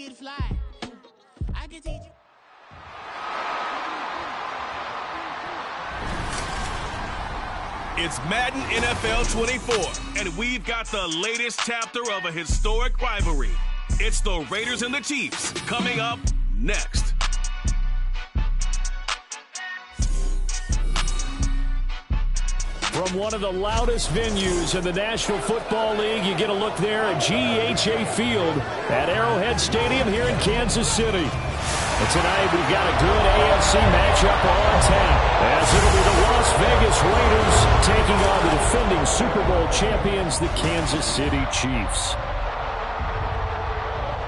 to fly. I can teach you. It's Madden NFL 24, and we've got the latest chapter of a historic rivalry. It's the Raiders and the Chiefs coming up next. From one of the loudest venues in the National Football League, you get a look there at GEHA Field at Arrowhead Stadium here in Kansas City. And tonight we've got a good AFC matchup on tap, as it'll be the Las Vegas Raiders taking on the defending Super Bowl champions, the Kansas City Chiefs.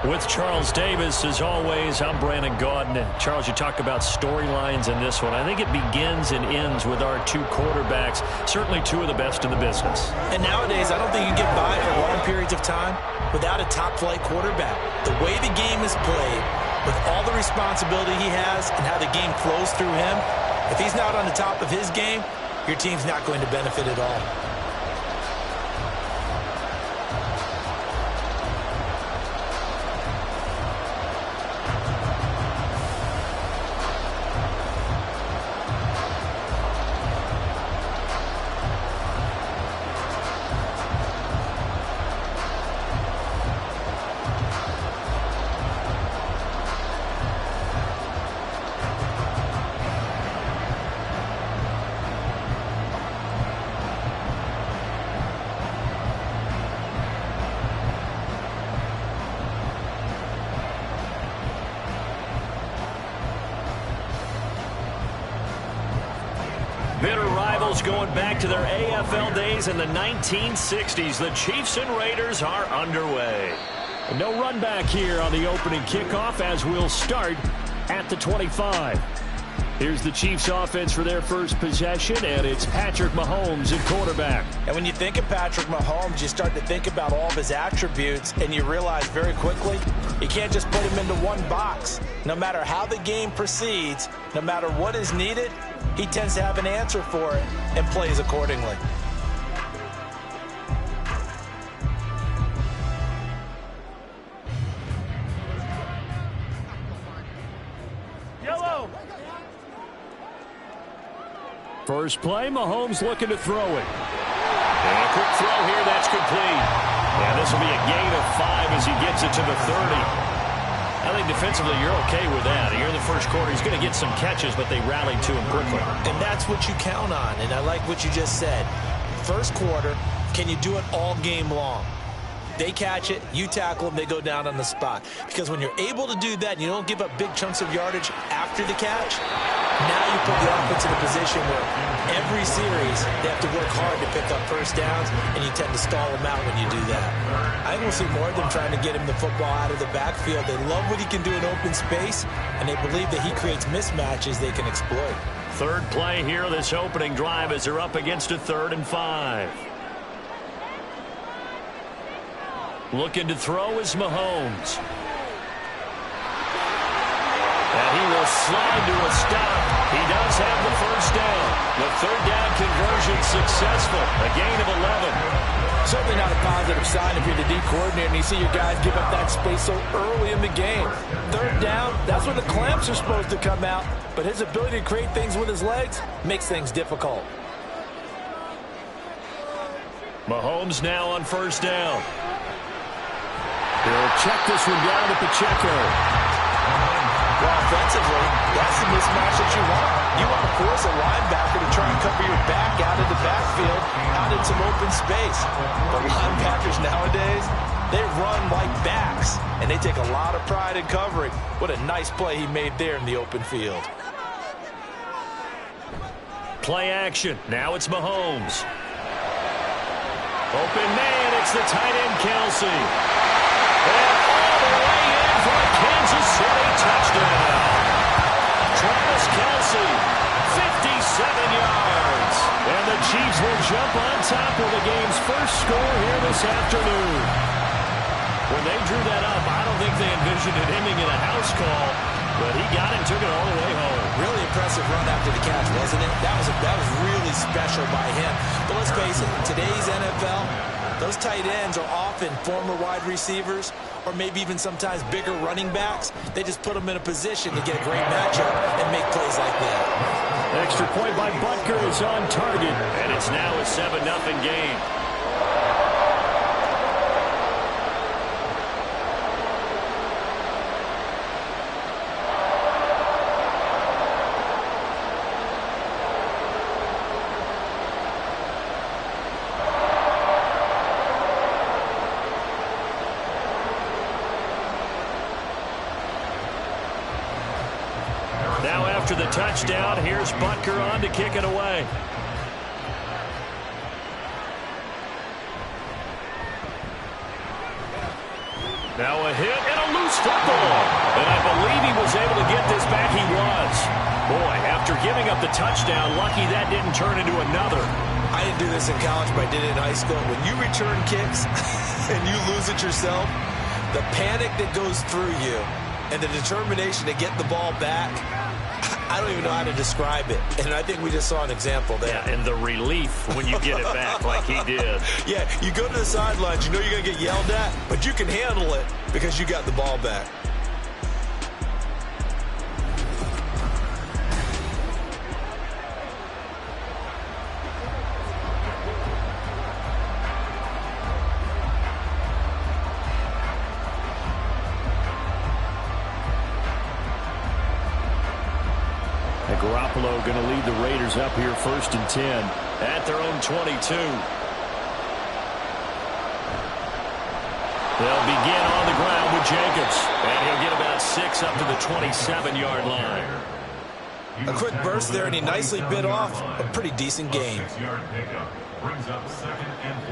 With Charles Davis, as always, I'm Brandon Gaudin. Charles, you talk about storylines in this one. I think it begins and ends with our two quarterbacks, certainly two of the best in the business. And nowadays, I don't think you get by for long periods of time without a top-flight quarterback. The way the game is played, with all the responsibility he has and how the game flows through him, if he's not on the top of his game, your team's not going to benefit at all. Bitter rivals going back to their AFL days in the 1960s. The Chiefs and Raiders are underway. And no run back here on the opening kickoff as we'll start at the 25. Here's the Chiefs offense for their first possession, and it's Patrick Mahomes at quarterback. And when you think of Patrick Mahomes, you start to think about all of his attributes, and you realize very quickly you can't just put him into one box. No matter how the game proceeds, no matter what is needed, he tends to have an answer for it and plays accordingly. Yellow. First play, Mahomes looking to throw it. And a quick throw here, that's complete. And this will be a gain of 5 as he gets it to the 30. I think defensively you're okay with that. Here in the first quarter, he's going to get some catches, but they rallied to him quickly. And that's what you count on, and I like what you just said. First quarter, can you do it all game long? They catch it, you tackle them, they go down on the spot. Because when you're able to do that, and you don't give up big chunks of yardage after the catch, now you put the offense in a position where every series they have to work hard to pick up first downs, and you tend to stall them out when you do that. I think we'll see more of them trying to get him the football out of the backfield. They love what he can do in open space, and they believe that he creates mismatches they can exploit. Third play here, this opening drive, as they're up against a 3rd and 5. Looking to throw is Mahomes. And he will slide to a stop. He does have the first down. The third down conversion successful. A gain of 11. Certainly not a positive sign if you're the D coordinator and you see your guys give up that space so early in the game. Third down, that's when the clamps are supposed to come out. But his ability to create things with his legs makes things difficult. Mahomes now on first down. He'll check this one down to Pacheco. Well, offensively, that's the mismatch that you want. You want to force a linebacker to try and cover your back out of the backfield, out in some open space. But linebackers nowadays, they run like backs, and they take a lot of pride in covering. What a nice play he made there in the open field. Play action. Now it's Mahomes. Open man, it's the tight end, Kelsey. And all the way in for a Kansas City touchdown. Travis Kelsey, 57 yards. And the Chiefs will jump on top of the game's first score here this afternoon. When they drew that up, I don't think they envisioned it ending in a house call, but he got it and took it all the way home. Really impressive run after the catch, wasn't it? That was really special by him. But let's face it, in today's NFL, Those tight ends are often former wide receivers or maybe even sometimes bigger running backs. They just put them in a position to get a great matchup and make plays like that. Extra point by Butker is on target, and it's now a 7-0 game. Now after the touchdown, here's Butker on to kick it away. Now a hit and a loose football. And I believe he was able to get this back. He was. Boy, after giving up the touchdown, lucky that didn't turn into another. I didn't do this in college, but I did it in high school. When you return kicks and you lose it yourself, the panic that goes through you and the determination to get the ball back, I don't even know how to describe it. And I think we just saw an example there. Yeah, and the relief when you get it back like he did. Yeah, you go to the sidelines, you know you're going to get yelled at, but you can handle it because you got the ball back. Garoppolo going to lead the Raiders up here 1st and 10 at their own 22. They'll begin on the ground with Jacobs, and he'll get about 6 up to the 27-yard line. A quick burst there, and he nicely bit off a pretty decent gain. 6-yard pickup brings up 2nd and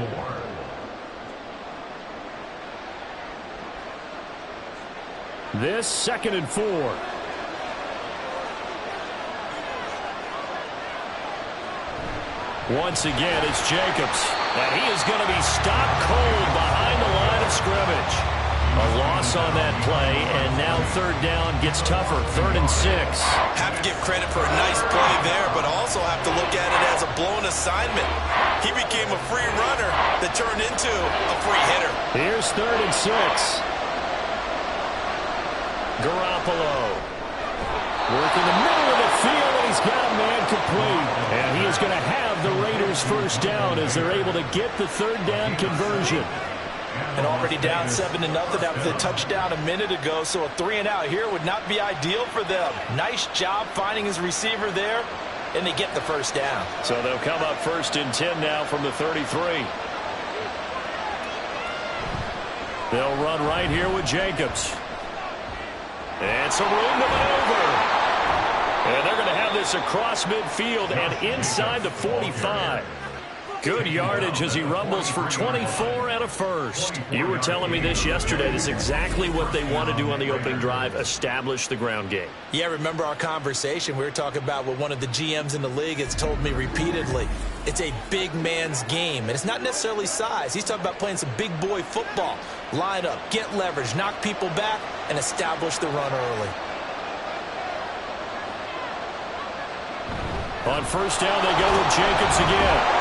4. This 2nd and 4. Once again, it's Jacobs. And he is going to be stopped cold behind the line of scrimmage. A loss on that play, and now 3rd down gets tougher. 3rd and 6. Have to give credit for a nice play there, but also have to look at it as a blown assignment. He became a free runner that turned into a free hitter. Here's 3rd and 6. Garoppolo. Working the middle of the field, and he's got a man complete. And he is going to have the Raiders 1st down as they're able to get the 3rd down conversion. And already down 7-0 after the touchdown a minute ago, so a 3-and-out here would not be ideal for them. Nice job finding his receiver there, and they get the 1st down. So they'll come up 1st and 10 now from the 33. They'll run right here with Jacobs. And some room to maneuver. And they're going to have this across midfield and inside the 45. Good yardage as he rumbles for 24 and a 1st. You were telling me this yesterday. This is exactly what they want to do on the opening drive, establish the ground game. Yeah, remember our conversation. We were talking about what one of the GMs in the league has told me repeatedly. It's a big man's game, and it's not necessarily size. He's talking about playing some big boy football. Line up, get leverage, knock people back, and establish the run early. On 1st down, they go with Jacobs again.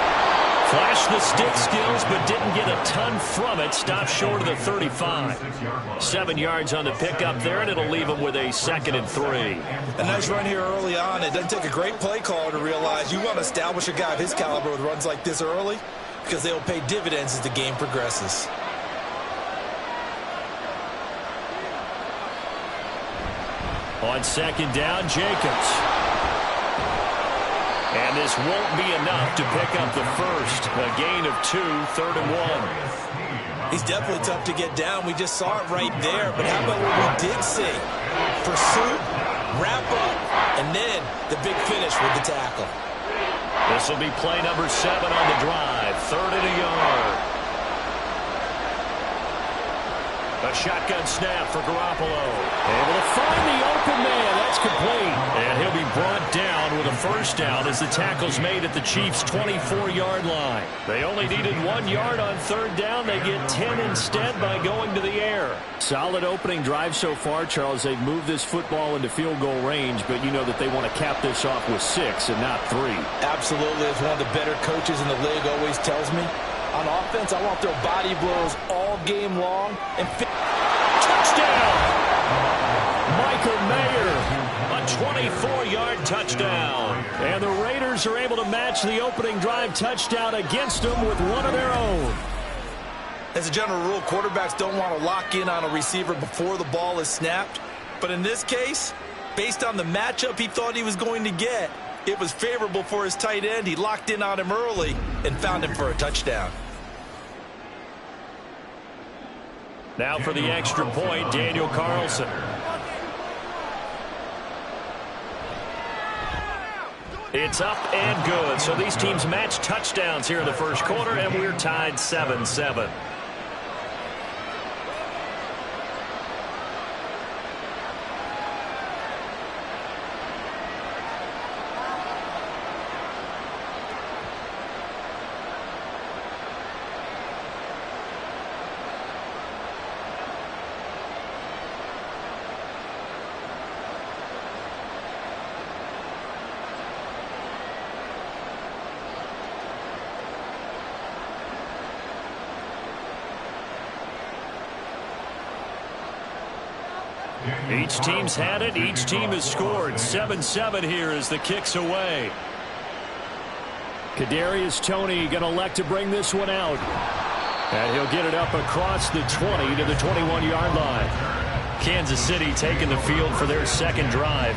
Flashed the stick skills, but didn't get a ton from it. Stopped short of the 35. 7 yards on the pickup there, and it'll leave them with a 2nd and 3. A nice run here early on. It doesn't take a great play caller to realize you want to establish a guy of his caliber with runs like this early because they will pay dividends as the game progresses. On 2nd down, Jacobs. And this won't be enough to pick up the 1st. A gain of 2, 3rd and 1. He's definitely tough to get down. We just saw it right there. But how about what we did see? Pursuit, wrap up, and then the big finish with the tackle. This will be play number 7 on the drive. 3rd and a yard. A shotgun snap for Garoppolo. Able to find the open man. That's complete. And he'll be brought down with a 1st down as the tackle's made at the Chiefs' 24-yard line. They only needed 1 yard on 3rd down. They get 10 instead by going to the air. Solid opening drive so far, Charles. They've moved this football into field goal range, but you know that they want to cap this off with 6 and not 3. Absolutely. As one of the better coaches in the league always tells me, On offense, I want to throw body blows all game long. And touchdown! Michael Mayer, a 24-yard touchdown. And the Raiders are able to match the opening drive touchdown against them with one of their own. As a general rule, quarterbacks don't want to lock in on a receiver before the ball is snapped. But in this case, based on the matchup he thought he was going to get, it was favorable for his tight end. He locked in on him early and found him for a touchdown. Now for the extra point, Daniel Carlson. It's up and good. So these teams match touchdowns here in the first quarter, and we're tied 7-7. Each team's had it. Each team has scored. 7-7 here as the kick's away. Kadarius Toney going to elect to bring this one out. And he'll get it up across the 20 to the 21-yard line. Kansas City taking the field for their second drive.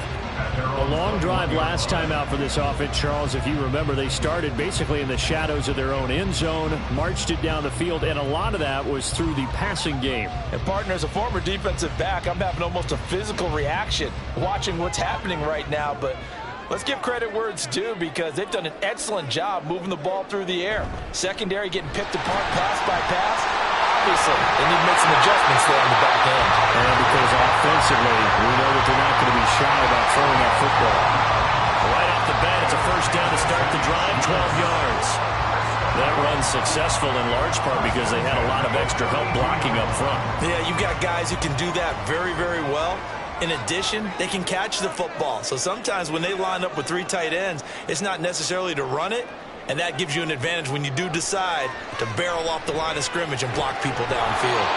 A long drive last time out for this offense, Charles. If you remember, they started basically in the shadows of their own end zone, marched it down the field, and a lot of that was through the passing game. And partner, as a former defensive back, I'm having almost a physical reaction watching what's happening right now. But let's give credit where it's due, because they've done an excellent job moving the ball through the air. Secondary getting picked apart pass by pass. Obviously, they need to make some adjustments there on the back end. And because offensively, we know that they're not going to be shy about throwing that football. Right off the bat, it's a first down to start the drive, 12 yards. That run's successful in large part because they had a lot of extra help blocking up front. Yeah, you've got guys who can do that very, very well. In addition, they can catch the football. So sometimes when they line up with three tight ends, it's not necessarily to run it. And that gives you an advantage when you do decide to barrel off the line of scrimmage and block people downfield.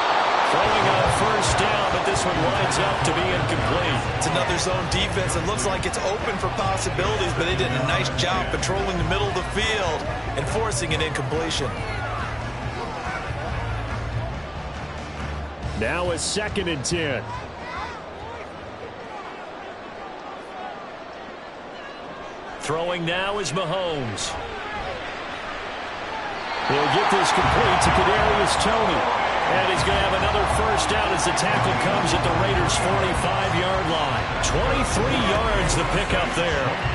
Throwing on first down, but this one winds up to be incomplete. It's another zone defense. It looks like it's open for possibilities, but they did a nice job patrolling the middle of the field and forcing an incompletion. Now a 2nd and 10. Throwing now is Mahomes. He'll get this complete to Kadarius Toney. And he's going to have another first down as the tackle comes at the Raiders' 45-yard line. 23 yards the pickup there.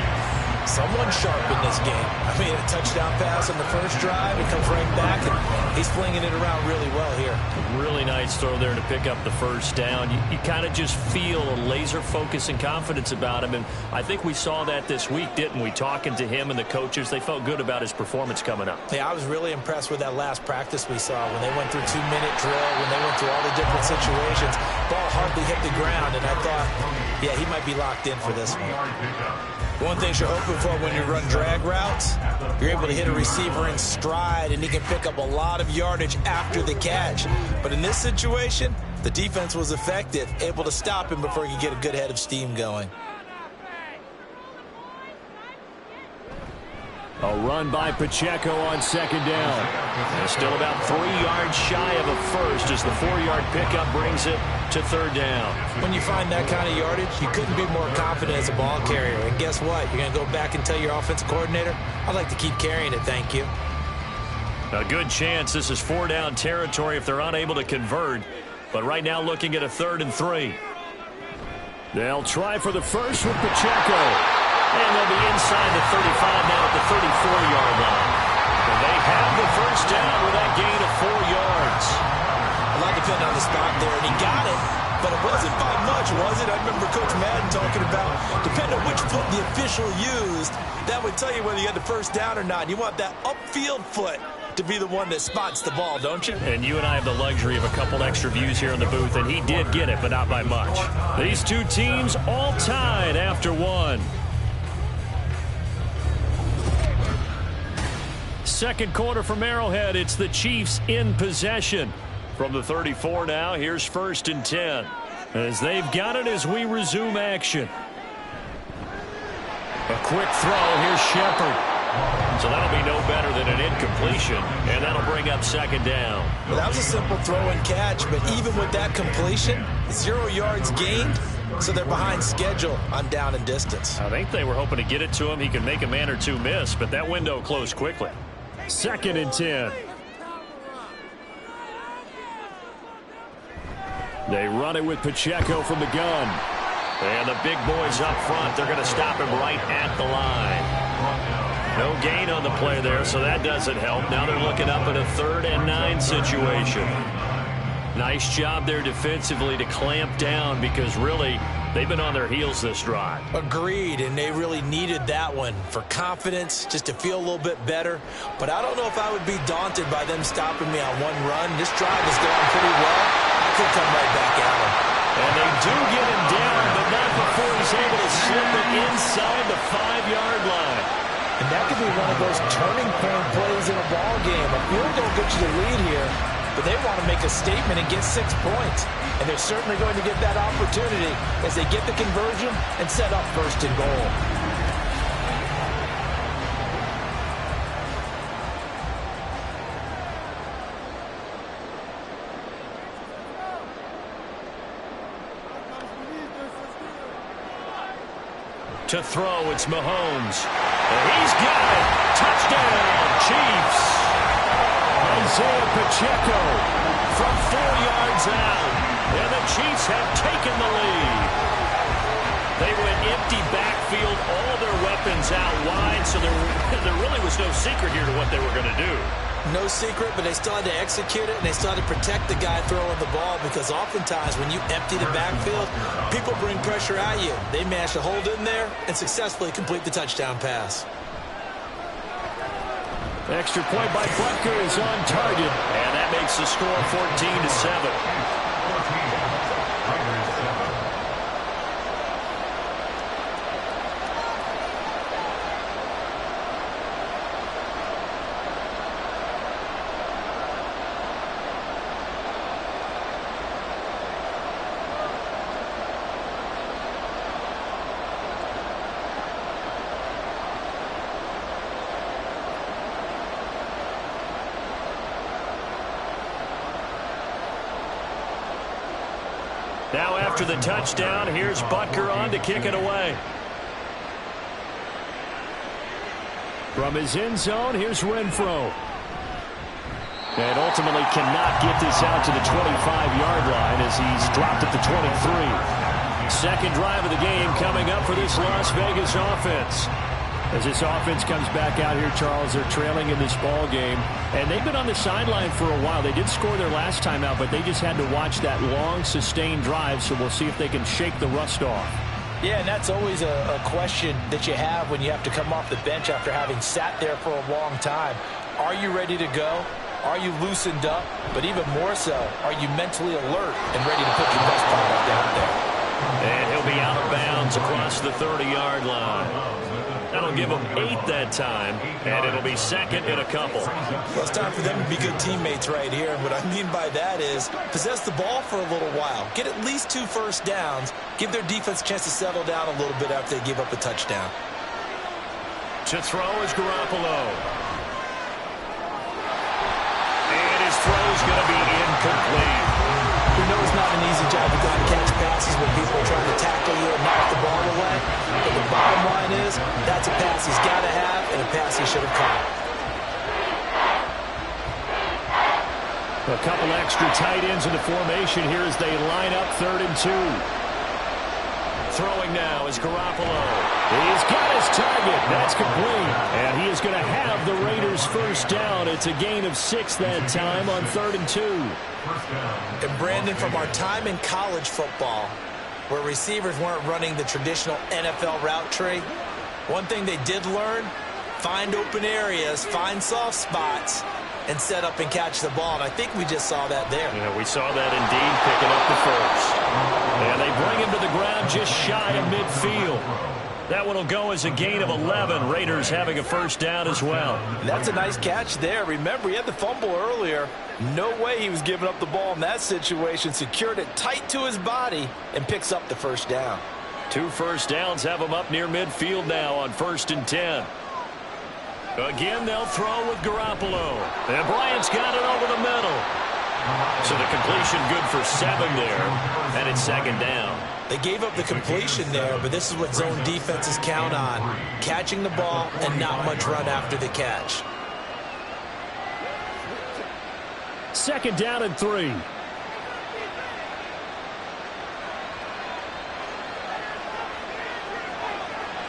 Someone sharp in this game. I mean, a touchdown pass on the first drive. It comes right back, and he's flinging it around really well here. Really nice throw there to pick up the first down. You kind of just feel a laser focus and confidence about him, and I think we saw that this week, didn't we? Talking to him and the coaches, they felt good about his performance coming up. Yeah, I was really impressed with that last practice we saw when they went through 2-minute drill, when they went through all the different situations. Ball hardly hit the ground, and I thought, yeah, he might be locked in for this one. One thing you're hoping for when you run drag routes, you're able to hit a receiver in stride, and he can pick up a lot of yardage after the catch. But in this situation, the defense was effective, able to stop him before he could get a good head of steam going. A run by Pacheco on 2nd down. They're still about 3 yards shy of a first as the 4-yard pickup brings it to 3rd down. When you find that kind of yardage, you couldn't be more confident as a ball carrier. And guess what? You're going to go back and tell your offensive coordinator, I'd like to keep carrying it, thank you. A good chance this is 4-down territory if they're unable to convert. But right now looking at a 3rd and 3. They'll try for the first with Pacheco. And they'll be inside the 35 now at the 34-yard line. And they have the first down with that gain of 4 yards. A lot depended on the spot there, and he got it. But it wasn't by much, was it? I remember Coach Madden talking about, depending on which foot the official used, that would tell you whether you had the first down or not. You want that upfield foot to be the one that spots the ball, don't you? And you and I have the luxury of a couple extra views here in the booth, and he did get it, but not by much. These two teams all tied after one. Second quarter from Arrowhead. It's the Chiefs in possession. From the 34 now, here's 1st and 10. As they've got it as we resume action. A quick throw. Here's Shepard. So that'll be no better than an incompletion, and that'll bring up 2nd down. Well, that was a simple throw and catch, but even with that completion, 0 yards gained, so they're behind schedule on down and distance. I think they were hoping to get it to him. He could make a man or two miss, but that window closed quickly. 2nd and 10. They run it with Pacheco from the gun. And the big boys up front, they're going to stop him right at the line. No gain on the play there, so that doesn't help. Now they're looking up at a 3rd and 9 situation. Nice job there defensively to clamp down because really they've been on their heels this drive. Agreed, and they really needed that one for confidence, just to feel a little bit better. But I don't know if I would be daunted by them stopping me on one run. This drive is going pretty well. I could come right back at them. And they do get him down, but not before he's able to slip it inside the 5-yard line. And that could be one of those turning point plays in a ball game. A field goal gets you the lead here, but they want to make a statement and get 6 points. And they're certainly going to get that opportunity as they get the conversion and set up 1st and goal. To throw, it's Mahomes. And he's got it. Touchdown, Chiefs. Isaiah Pacheco from 4 yards out. And the Chiefs have taken the lead. They went empty backfield, all their weapons out wide, so there really was no secret here to what they were going to do. No secret, but they still had to execute it, and they still had to protect the guy throwing the ball because oftentimes when you empty the backfield, people bring pressure at you. They managed to hold in there and successfully complete the touchdown pass. Extra point by Butker is on target, and that makes the score 14-7. Now after the touchdown, here's Butker on to kick it away. From his end zone, here's Renfro. And ultimately cannot get this out to the 25-yard line as he's dropped at the 23. Second drive of the game coming up for this Las Vegas offense. As this offense comes back out here, Charles, they're trailing in this ball game. And they've been on the sideline for a while. They did score their last time out, but they just had to watch that long, sustained drive. So we'll see if they can shake the rust off. Yeah, and that's always a question that you have when you have to come off the bench after having sat there for a long time. Are you ready to go? Are you loosened up? But even more so, are you mentally alert and ready to put your best product out there? And he'll be out of bounds across the 30-yard line. That'll give them 8 that time, and it'll be 2nd and a couple. Well, it's time for them to be good teammates right here. And what I mean by that is possess the ball for a little while. Get at least 2 first downs. Give their defense a chance to settle down a little bit after they give up a touchdown. To throw is Garoppolo. And his throw is going to be incomplete. We know it's not an easy job to go and catch passes when people are trying to tackle you and knock the ball away. But the bottom line is, that's a pass he's got to have and a pass he should have caught. A couple extra tight ends in the formation here as they line up 3rd and 2. Throwing now is Garoppolo. He's got his target. That's complete. And he is going to have the Raiders first down. It's a gain of 6 that time on 3rd and 2. And Brandon, from our time in college football, where receivers weren't running the traditional NFL route tree, one thing they did learn, find open areas, find soft spots, and set up and catch the ball. And I think we just saw that there. Yeah, we saw that indeed, picking up the first. And they bring him to the ground just shy of midfield. That one will go as a gain of 11. Raiders having a first down as well. That's a nice catch there. Remember, he had the fumble earlier. No way he was giving up the ball in that situation. Secured it tight to his body and picks up the first down. 2 first downs have him up near midfield now on 1st and 10. Again, they'll throw with Garoppolo. And Bryant's got it over the middle. So the completion good for 7 there. And it's 2nd down. They gave up the completion there, but this is what zone defenses count on. Catching the ball and not much run after the catch. 2nd down and 3.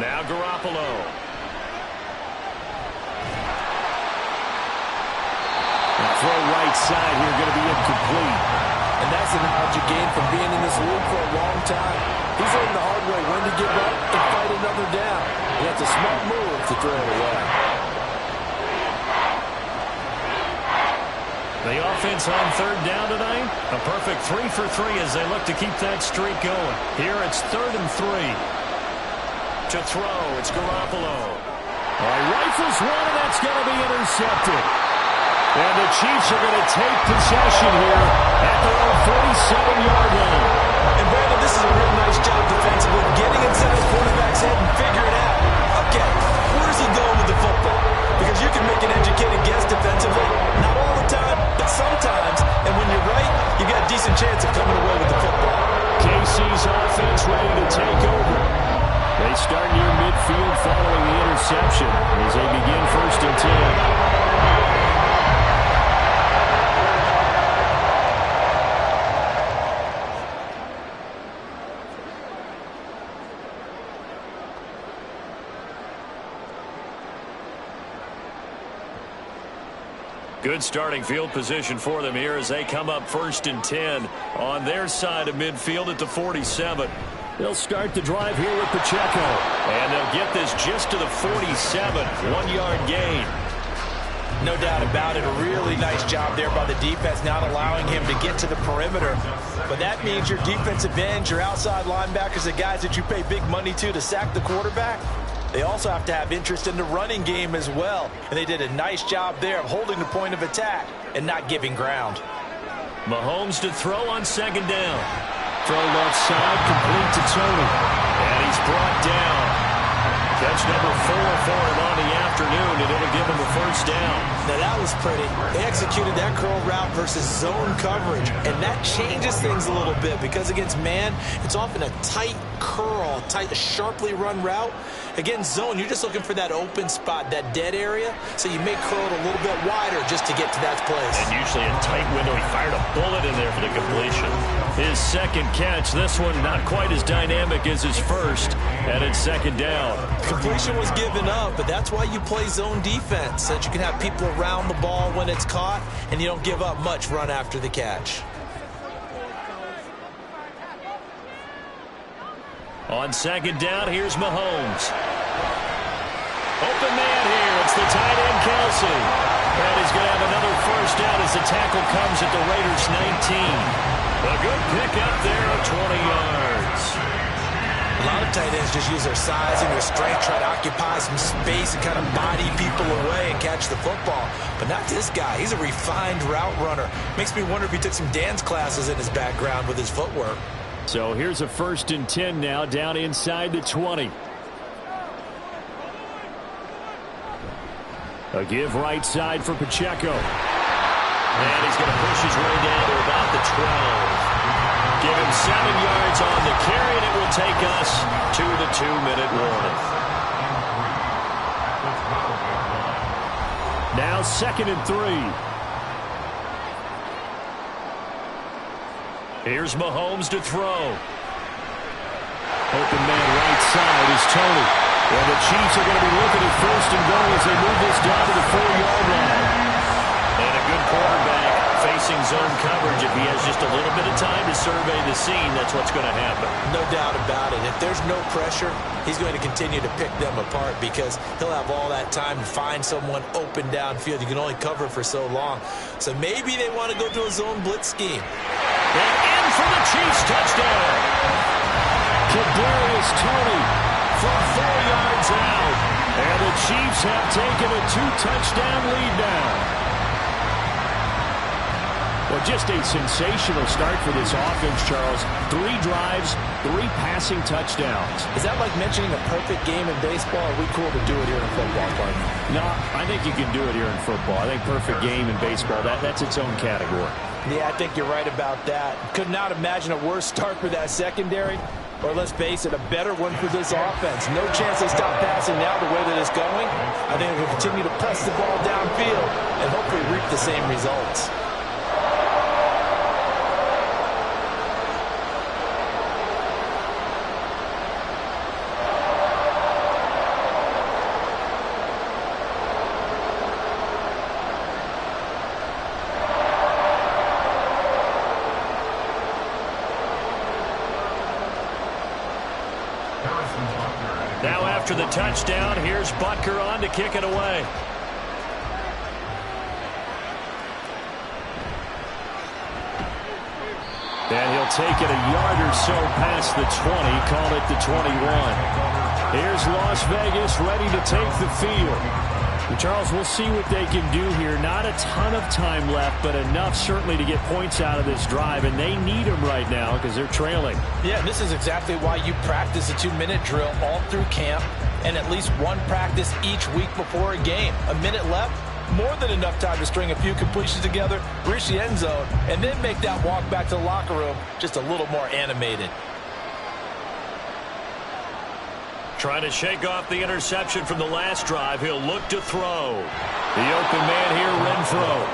Now Garoppolo. Throw right side here, going to be incomplete. And that's an knowledge you gain from being in this league for a long time. He's learned the hard way when to give up and fight another down. And that's a smart move to throw it away. The offense on 3rd down tonight. A perfect 3 for 3 as they look to keep that streak going. Here it's 3rd and 3. To throw, it's Garoppolo. Rifles one, and that's going to be intercepted. And the Chiefs are going to take possession here at their own 47-yard line. And Brandon, this is a real nice job defensively, getting inside his quarterback's head and figuring out, okay, where's he going with the football? Because you can make an educated guess defensively, not all the time, but sometimes. And when you're right, you got a decent chance of coming away with the football. KC's offense ready to take over. They start near midfield following the interception as they begin 1st and 10. Good starting field position for them here as they come up 1st and 10 on their side of midfield at the 47. They'll start the drive here with Pacheco. And they'll get this just to the 47. 1-yard gain. No doubt about it. A really nice job there by the defense, not allowing him to get to the perimeter. But that means your defensive ends, your outside linebackers, the guys that you pay big money to sack the quarterback, they also have to have interest in the running game as well. And they did a nice job there of holding the point of attack and not giving ground. Mahomes to throw on 2nd down. Throw left side, complete to Tony. And he's brought down. Catch number 4 for him on the afternoon, and it'll give him a first down. Now that was pretty. They executed that curl route versus zone coverage, and that changes things a little bit because against man, it's often a tight curl, tight, sharply run route. Against zone, you're just looking for that open spot, that dead area, so you may curl it a little bit wider just to get to that place. And usually a tight window. He fired a bullet in there for the completion. His 2nd catch, this one not quite as dynamic as his first, and it's 2nd down. Completion was given up, but that's why you play zone defense, so that you can have people around the ball when it's caught, and you don't give up much run after the catch. On 2nd down, here's Mahomes. Open man here. It's the tight end, Kelsey. And he's going to have another first down as the tackle comes at the Raiders' 19. A good pickup there of 20 yards. A lot of tight ends just use their size and their strength, try to occupy some space and kind of body people away and catch the football. But not this guy. He's a refined route runner. Makes me wonder if he took some dance classes in his background with his footwork. So here's a 1st and 10 now down inside the 20. A give right side for Pacheco. And he's going to push his way down to about the 12. Give him 7 yards on the carry, and it will take us to the 2-minute warning. Now 2nd and 3. Here's Mahomes to throw. Open man right side is Tony. And the Chiefs are going to be looking at 1st and goal as they move this down to the 4-yard line. And a good quarterback facing zone coverage. If he has just a little bit of time to survey the scene, that's what's going to happen. No doubt about it. If there's no pressure, he's going to continue to pick them apart because he'll have all that time to find someone open downfield. You can only cover for so long. So maybe they want to go to a zone blitz scheme. And in for the Chiefs touchdown. Kadarius Toney from 4 yards out. And the Chiefs have taken a 2-touchdown lead now. Well, just a sensational start for this offense, Charles. 3 drives, 3 passing touchdowns. Is that like mentioning a perfect game in baseball? Or are we cool to do it here in football, partner? No, I think you can do it here in football. I think perfect game in baseball, that's its own category. Yeah, I think you're right about that. Could not imagine a worse start for that secondary. Or let's face it, a better one for this offense. No chance they stop passing now the way that it's going. I think they'll continue to press the ball downfield and hopefully reap the same results. Now after the touchdown, here's Butker on to kick it away. And he'll take it a yard or so past the 20, call it the 21. Here's Las Vegas ready to take the field. And Charles, we'll see what they can do here. Not a ton of time left, but enough certainly to get points out of this drive, and they need them right now because they're trailing. Yeah, this is exactly why you practice a 2-minute drill all through camp and at least one practice each week before a game. A minute left, more than enough time to string a few completions together, reach the end zone, and then make that walk back to the locker room just a little more animated. Trying to shake off the interception from the last drive. He'll look to throw. The open man here, Renfro.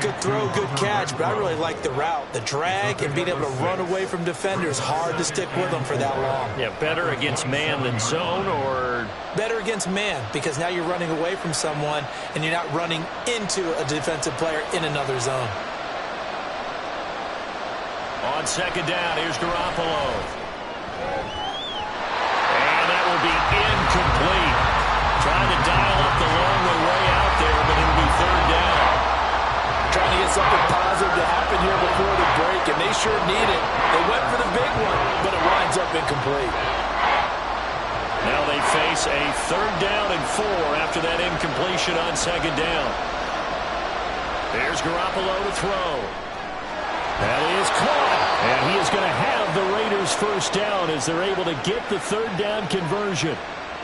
Good throw, good catch, but I really like the route. The drag and being able to run away from defenders. Hard to stick with them for that long. Yeah, better against man than zone, or? Better against man, because now you're running away from someone and you're not running into a defensive player in another zone. On second down, here's Garoppolo. And that will be incomplete. Trying to dial up the long way out there, but it'll be third down. Trying to get something positive to happen here before the break, and they sure need it. They went for the big one, but it winds up incomplete. Now they face a third down and 4 after that incompletion on second down. There's Garoppolo to throw. That is caught, and he is going to have the Raiders first down as they're able to get the third down conversion.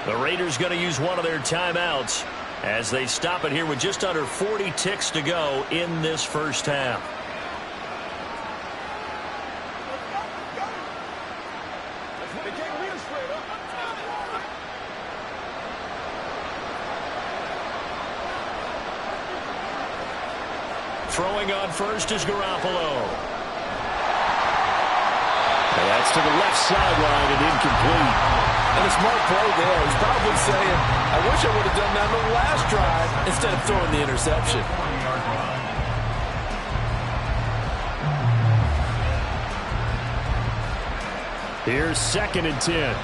The Raiders going to use one of their timeouts as they stop it here with just under 40 ticks to go in this first half. Throwing on first is Garoppolo. And that's to the left sideline and incomplete. And a smart play there. He's probably saying, I wish I would have done that on the last drive instead of throwing the interception. Here's second and 10.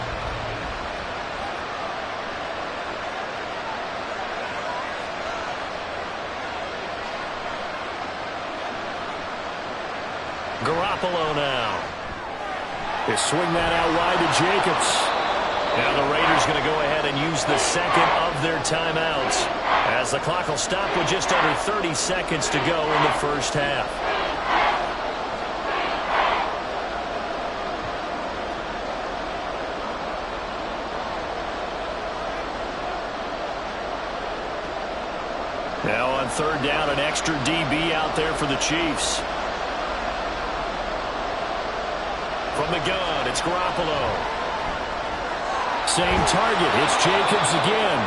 Garoppolo now. They swing that out wide to Jacobs. Now the Raiders going to go ahead and use the second of their timeouts as the clock will stop with just under 30 seconds to go in the first half. Now on third down, an extra DB out there for the Chiefs. From the gun, it's Garoppolo. Same target. It's Jacobs again.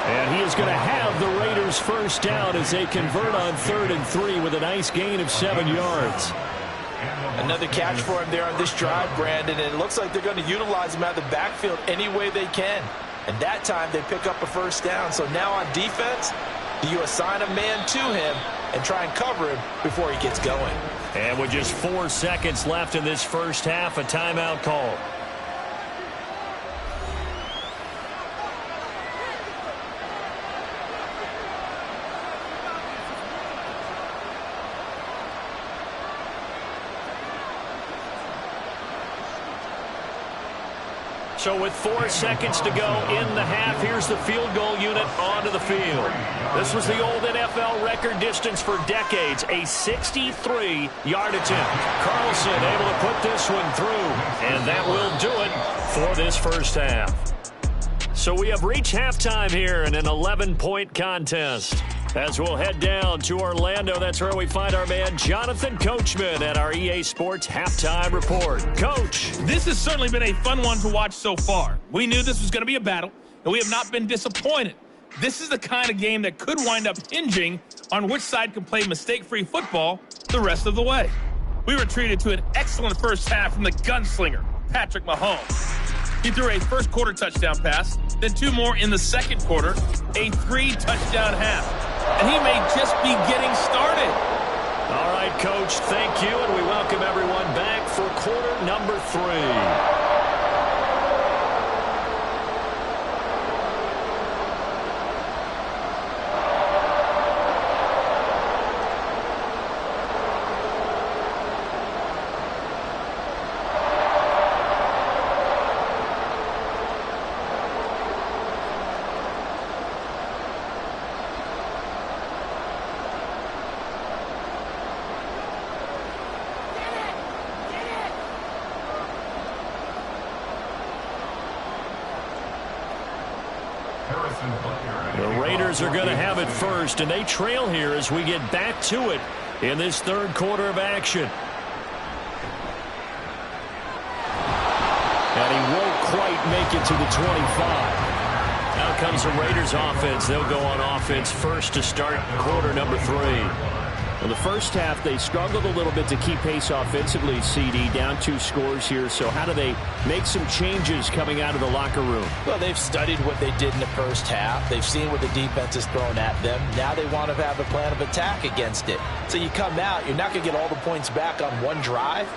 And he is going to have the Raiders first down as they convert on 3rd and 3 with a nice gain of 7 yards. Another catch for him there on this drive, Brandon. And it looks like they're going to utilize him out of the backfield any way they can. And that time they pick up a first down. So now on defense, do you assign a man to him and try and cover him before he gets going? And with just 4 seconds left in this first half, a timeout call. So with 4 seconds to go in the half, here's the field goal unit onto the field. This was the old NFL record distance for decades, a 63-yard attempt. Carlson able to put this one through, and that will do it for this first half. So we have reached halftime here in an 11-point contest. As we'll head down to Orlando, that's where we find our man Jonathan Coachman at our EA Sports Halftime Report. Coach. This has certainly been a fun one to watch so far. We knew this was going to be a battle, and we have not been disappointed. This is the kind of game that could wind up hinging on which side can play mistake-free football the rest of the way. We were treated to an excellent first half from the gunslinger, Patrick Mahomes. He threw a first-quarter touchdown pass, then 2 more in the second quarter, a 3-touchdown half. And he may just be getting started. All right, Coach, thank you, and we welcome everyone back for quarter number 3. The Raiders are going to have it first, and they trail here as we get back to it in this third quarter of action. And he won't quite make it to the 25. Now comes the Raiders offense. They'll go on offense first to start quarter number 3. In the first half, they struggled a little bit to keep pace offensively, CD, down 2 scores here. So how do they make some changes coming out of the locker room? Well, they've studied what they did in the first half. They've seen what the defense has thrown at them. Now they want to have a plan of attack against it. So you come out, you're not going to get all the points back on one drive,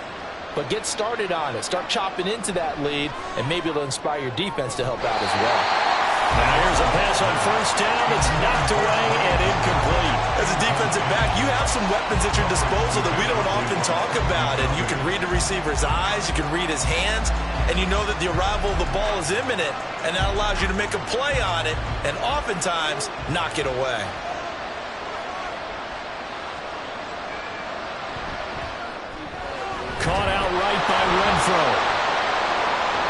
but get started on it. Start chopping into that lead, and maybe it'll inspire your defense to help out as well. Now here's a pass on first down. It's knocked away and incomplete. As a defensive back, you have some weapons at your disposal that we don't often talk about. And you can read the receiver's eyes, you can read his hands, and you know that the arrival of the ball is imminent, and that allows you to make a play on it and oftentimes knock it away. Caught out right by Renfro.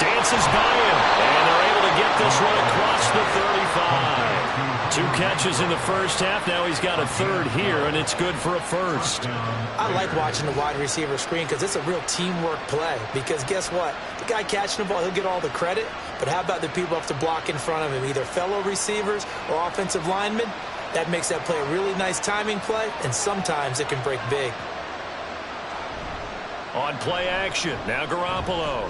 Dances by him, and they're able to get this one across the 35. 2 catches in the first half. Now he's got a third here, and it's good for a first. I like watching the wide receiver screen because it's a real teamwork play. Because guess what? The guy catching the ball, he'll get all the credit. But how about the people up to block in front of him, either fellow receivers or offensive linemen? That makes that play a really nice timing play, and sometimes it can break big. On play action, now Garoppolo.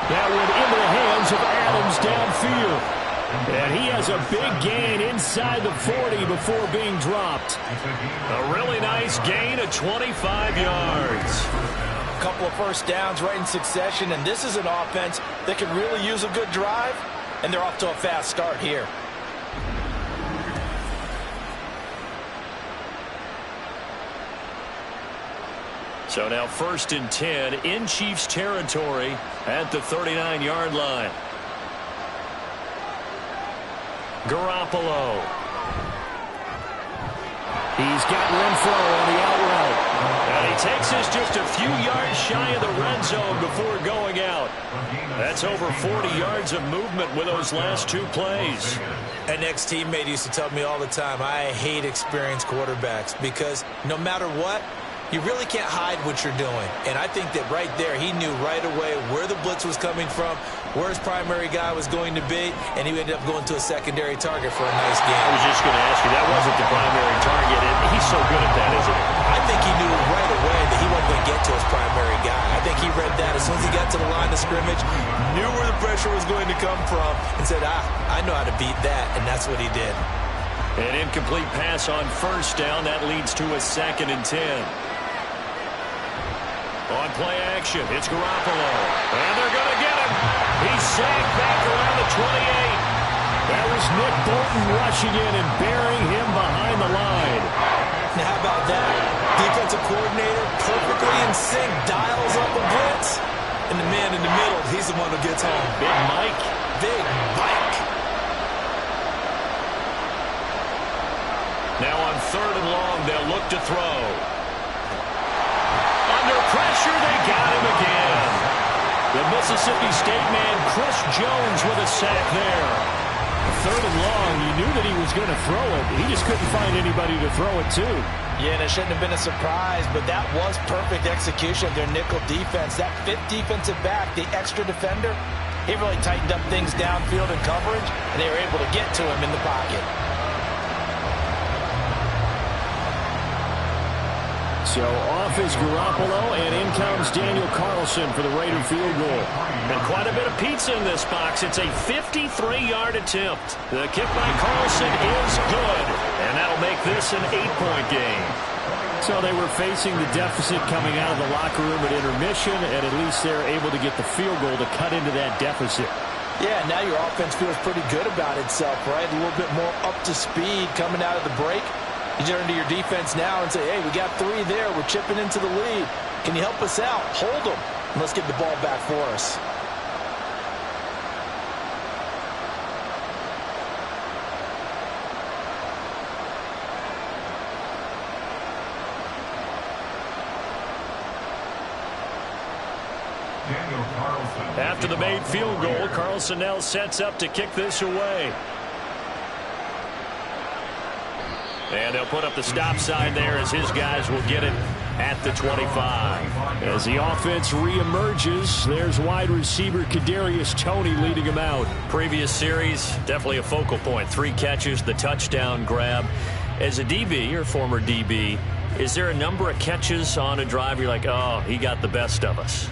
That one into the hands of Adams downfield. And he has a big gain inside the 40 before being dropped. A really nice gain of 25 yards. A couple of first downs right in succession, and this is an offense that can really use a good drive, and they're off to a fast start here. So now 1st and 10 in Chiefs territory at the 39-yard line. Garoppolo. He's got Renfro on the out route. And he takes us just a few yards shy of the red zone before going out. That's over 40 yards of movement with those last 2 plays. An ex-teammate used to tell me all the time, I hate experienced quarterbacks because no matter what, you really can't hide what you're doing. And I think that right there, he knew right away where the blitz was coming from, where his primary guy was going to be, and he ended up going to a secondary target for a nice game. I was just going to ask you, that wasn't the primary target, and he's so good at that, isn't he? I think he knew right away that he wasn't going to get to his primary guy. I think he read that as soon as he got to the line of scrimmage, knew where the pressure was going to come from, and said, I know how to beat that, and that's what he did. An incomplete pass on first down. That leads to a 2nd and 10. On play action, it's Garoppolo. And they're going to get him. He's sacked back around the 28. That was Nick Bolton rushing in and burying him behind the line. Now, how about that? Defensive coordinator perfectly in sync, dials up a blitz. And the man in the middle, he's the one who gets home. Big Mike. Big Mike. Now on 3rd and long, they'll look to throw. Under pressure, they got him again. The Mississippi State man, Chris Jones, with a sack there. 3rd and long, you knew that he was going to throw it. He just couldn't find anybody to throw it to. Yeah, and it shouldn't have been a surprise, but that was perfect execution of their nickel defense. That 5th defensive back, the extra defender, he really tightened up things downfield in coverage, and they were able to get to him in the pocket. So off is Garoppolo, and in comes Daniel Carlson for the Raider field goal. And quite a bit of pizza in this box. It's a 53-yard attempt. The kick by Carlson is good, and that'll make this an 8-point game. So they were facing the deficit coming out of the locker room at intermission, and at least they're able to get the field goal to cut into that deficit. Yeah, now your offense feels pretty good about itself, right? A little bit more up to speed coming out of the break. You turn to your defense now and say, hey, we got 3 there. We're chipping into the lead. Can you help us out? Hold them. And let's get the ball back for us. After the made field goal, Carlson now sets up to kick this away. And they'll put up the stop sign there as his guys will get it at the 25. As the offense reemerges, there's wide receiver Kadarius Toney leading him out. Previous series, definitely a focal point. 3 catches, the touchdown grab. As a DB, or former DB, is there a number of catches on a drive you're like, oh, he got the best of us?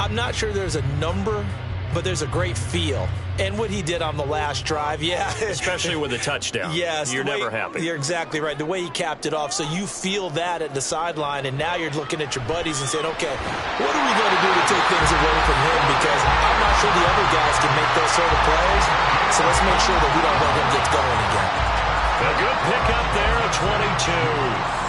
I'm not sure there's a number, but there's a great feel. And what he did on the last drive, yeah. Especially with a touchdown. Yes. You're never happy. You're exactly right. The way he capped it off, so you feel that at the sideline, and now you're looking at your buddies and saying, okay, what are we going to do to take things away from him? Because I'm not sure the other guys can make those sort of plays, so let's make sure that we don't let him get going again. A good pickup there at 22.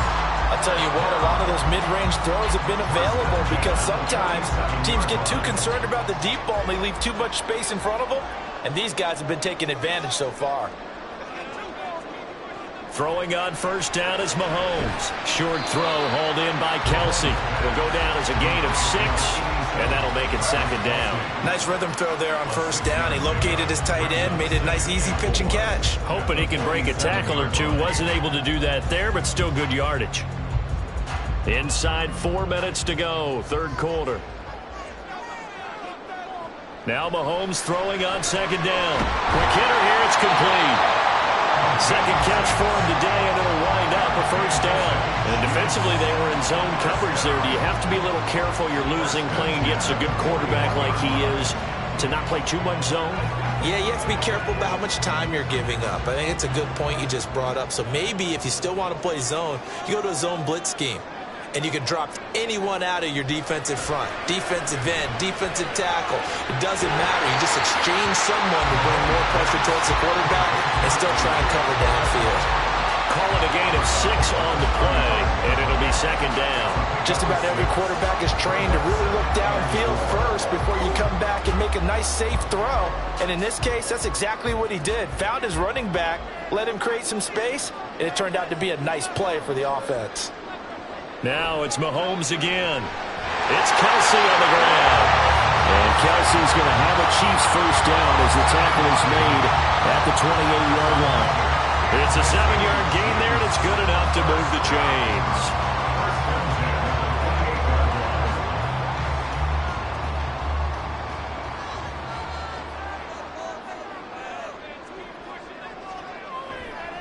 I'll tell you what, a lot of those mid-range throws have been available because sometimes teams get too concerned about the deep ball and they leave too much space in front of them, and these guys have been taking advantage so far. Throwing on first down is Mahomes. Short throw hauled in by Kelsey. Will go down as a gain of 6, and that'll make it 2nd down. Nice rhythm throw there on first down. He located his tight end, made it a nice easy pitch and catch. Hoping he can break a tackle or two. Wasn't able to do that there, but still good yardage. Inside 4 minutes to go, 3rd quarter. Now Mahomes throwing on 2nd down. Quick hitter here, it's complete. 2nd catch for him today, and it'll wind up a 1st down. And defensively, they were in zone coverage there. Do you have to be a little careful? You're losing, playing against a good quarterback like he is, to not play too much zone? Yeah, you have to be careful about how much time you're giving up. I think it's a good point you just brought up. So maybe if you still want to play zone, you go to a zone blitz scheme. And you can drop anyone out of your defensive front. Defensive end, defensive tackle. It doesn't matter. You just exchange someone to bring more pressure towards the quarterback and still try and cover downfield. Call it a gain of 6 on the play, and it'll be 2nd down. Just about every quarterback is trained to really look downfield first before you come back and make a nice, safe throw. And in this case, that's exactly what he did. Found his running back, let him create some space, and it turned out to be a nice play for the offense. Now it's Mahomes again. It's Kelsey on the ground. And Kelsey's going to have a Chiefs 1st down as the tackle is made at the 28-yard line. It's a 7-yard gain there, and it's good enough to move the chains.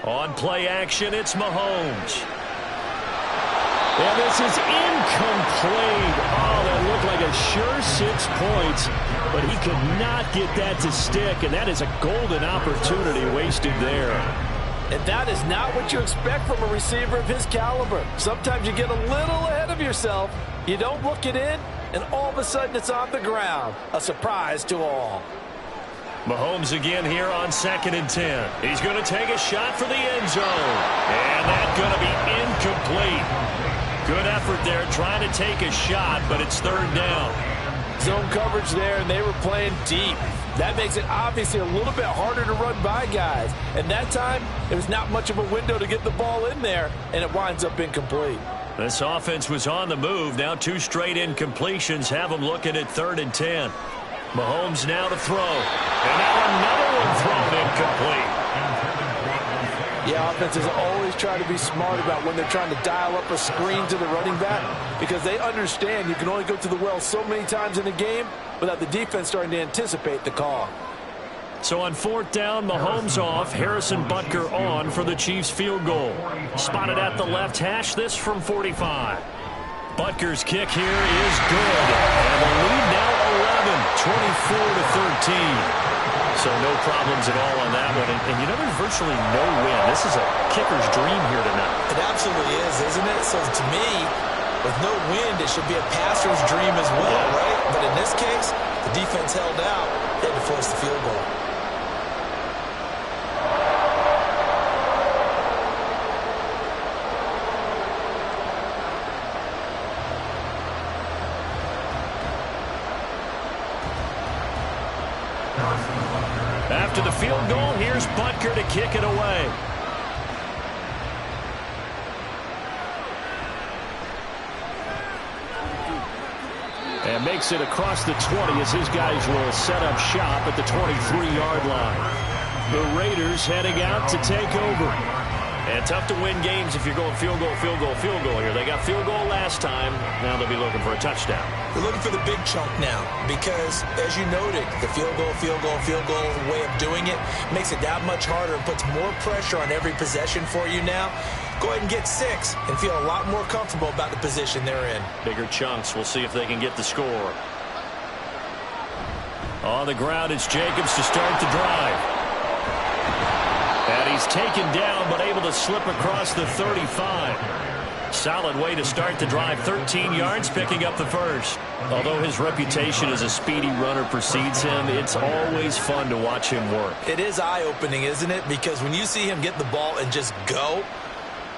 On play action, it's Mahomes. And this is incomplete. Oh, that looked like a sure 6 points, but he could not get that to stick, and that is a golden opportunity wasted there. And that is not what you expect from a receiver of his caliber. Sometimes you get a little ahead of yourself, you don't look it in, and all of a sudden it's on the ground. A surprise to all. Mahomes again here on 2nd and 10. He's going to take a shot for the end zone, and that's going to be incomplete. Good effort there trying to take a shot, but it's 3rd down. zone coverage there, and they were playing deep. That makes it obviously a little bit harder to run by guys. And that time, there was not much of a window to get the ball in there, and it winds up incomplete. This offense was on the move. Now 2 straight incompletions have them looking at 3rd and 10. Mahomes now to throw. And now another one thrown incomplete. Yeah, offenses always try to be smart about when they're trying to dial up a screen to the running back because they understand you can only go to the well so many times in a game without the defense starting to anticipate the call. So on 4th down, Mahomes off, Harrison Butker on for the Chiefs field goal. Spotted at the left hash, this from 45. Butker's kick here is good. And the lead now 11, 24-13. So no problems at all on that one. And you know, there's virtually no win. This is a kicker's dream here tonight. It absolutely is, isn't it? So to me, with no wind, it should be a passer's dream as well, right? But in this case, the defense held out. They had to force the field goal. After the field goal, here's Butker to kick it away. And makes it across the 20 as his guys will set up shop at the 23-yard line. The Raiders heading out to take over. And tough to win games if you're going field goal, field goal, field goal here. They got field goal last time. Now they'll be looking for a touchdown. They're looking for the big chunk now because, as you noted, the field goal way of doing it makes it that much harder and puts more pressure on every possession for you now. Go ahead and get 6 and feel a lot more comfortable about the position they're in. Bigger chunks. We'll see if they can get the score. On the ground, it's Jacobs to start the drive. And he's taken down, but able to slip across the 35. Solid way to start the drive. 13 yards, picking up the first. Although his reputation as a speedy runner precedes him, it's always fun to watch him work. It is eye-opening, isn't it? Because when you see him get the ball and just go,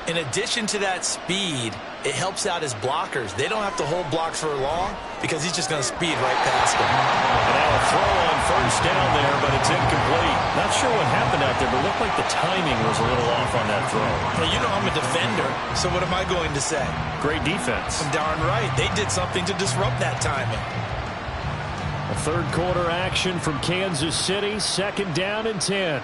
in addition to that speed, it helps out his blockers. They don't have to hold blocks for long because he's just going to speed right past them. And now a throw on first down there, but it's incomplete. Not sure what happened out there, but it looked like the timing was a little off on that throw. Well, you know I'm a defender, so what am I going to say? Great defense. Darn right. They did something to disrupt that timing. A third quarter action from Kansas City, 2nd down and 10.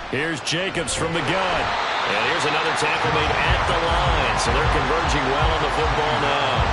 Here's Jacobs from the gun. And here's another tackle made at the line. So they're converging well on the football now.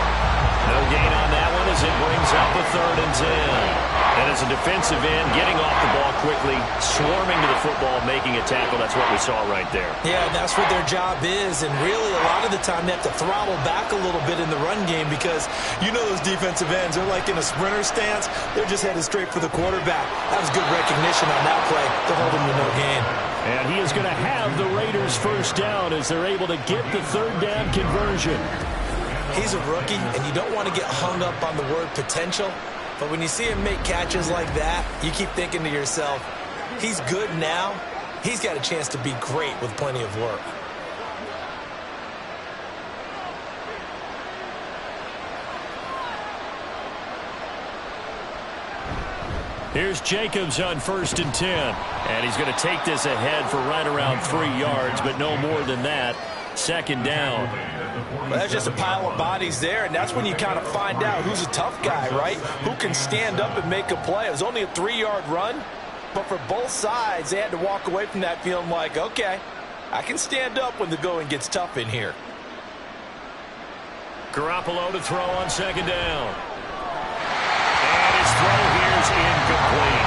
No gain on that one as it brings up a 3rd and 10. And as a defensive end, getting off the ball quickly, swarming to the football, making a tackle. That's what we saw right there. Yeah, and that's what their job is. And really, a lot of the time, they have to throttle back a little bit in the run game because you know those defensive ends, they're like in a sprinter stance. They're just headed straight for the quarterback. That was good recognition on that play to hold him to no gain. And he is going to have the Raiders first down as they're able to get the 3rd down conversion. He's a rookie, and you don't want to get hung up on the word potential. But when you see him make catches like that, you keep thinking to yourself, he's good now. He's got a chance to be great with plenty of work. Here's Jacobs on 1st and 10. And he's going to take this ahead for right around 3 yards, but no more than that. 2nd down. Well, that's just a pile of bodies there, and that's when you kind of find out who's a tough guy, right? Who can stand up and make a play. It was only a 3-yard run, but for both sides, they had to walk away from that feeling like, okay, I can stand up when the going gets tough in here. Garoppolo to throw on 2nd down. And his throw here is incomplete.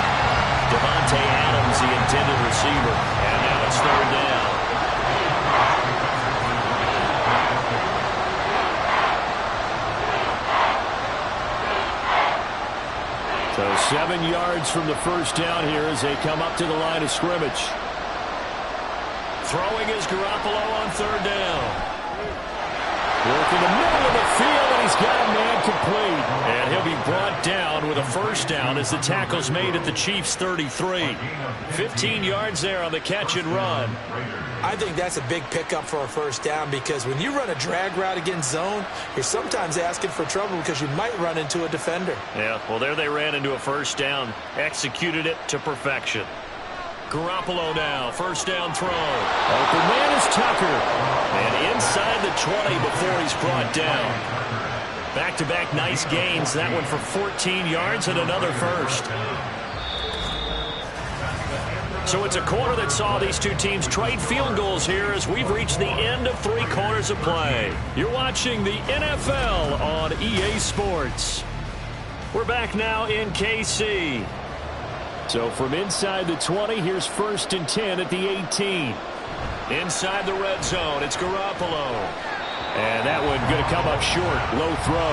Devontae Adams, the intended receiver. And now it's 3rd down. So 7 yards from the first down here as they come up to the line of scrimmage. Throwing is Garoppolo on 3rd down. Working the middle of the field, and he's got a man complete. And he'll be brought down with a first down as the tackle's made at the Chiefs' 33. 15 yards there on the catch and run. I think that's a big pickup for a first down because when you run a drag route against zone, you're sometimes asking for trouble because you might run into a defender. Yeah, well, there they ran into a first down. Executed it to perfection. Garoppolo now, first down throw. Open man is Tucker. And inside the 20 before he's brought down. Back-to-back nice gains. That one for 14 yards and another first. So it's a quarter that saw these two teams trade field goals here as we've reached the end of 3 quarters of play. You're watching the NFL on EA Sports. We're back now in KC. So from inside the 20, here's 1st and 10 at the 18. Inside the red zone, it's Garoppolo. And that one going to come up short. Low throw.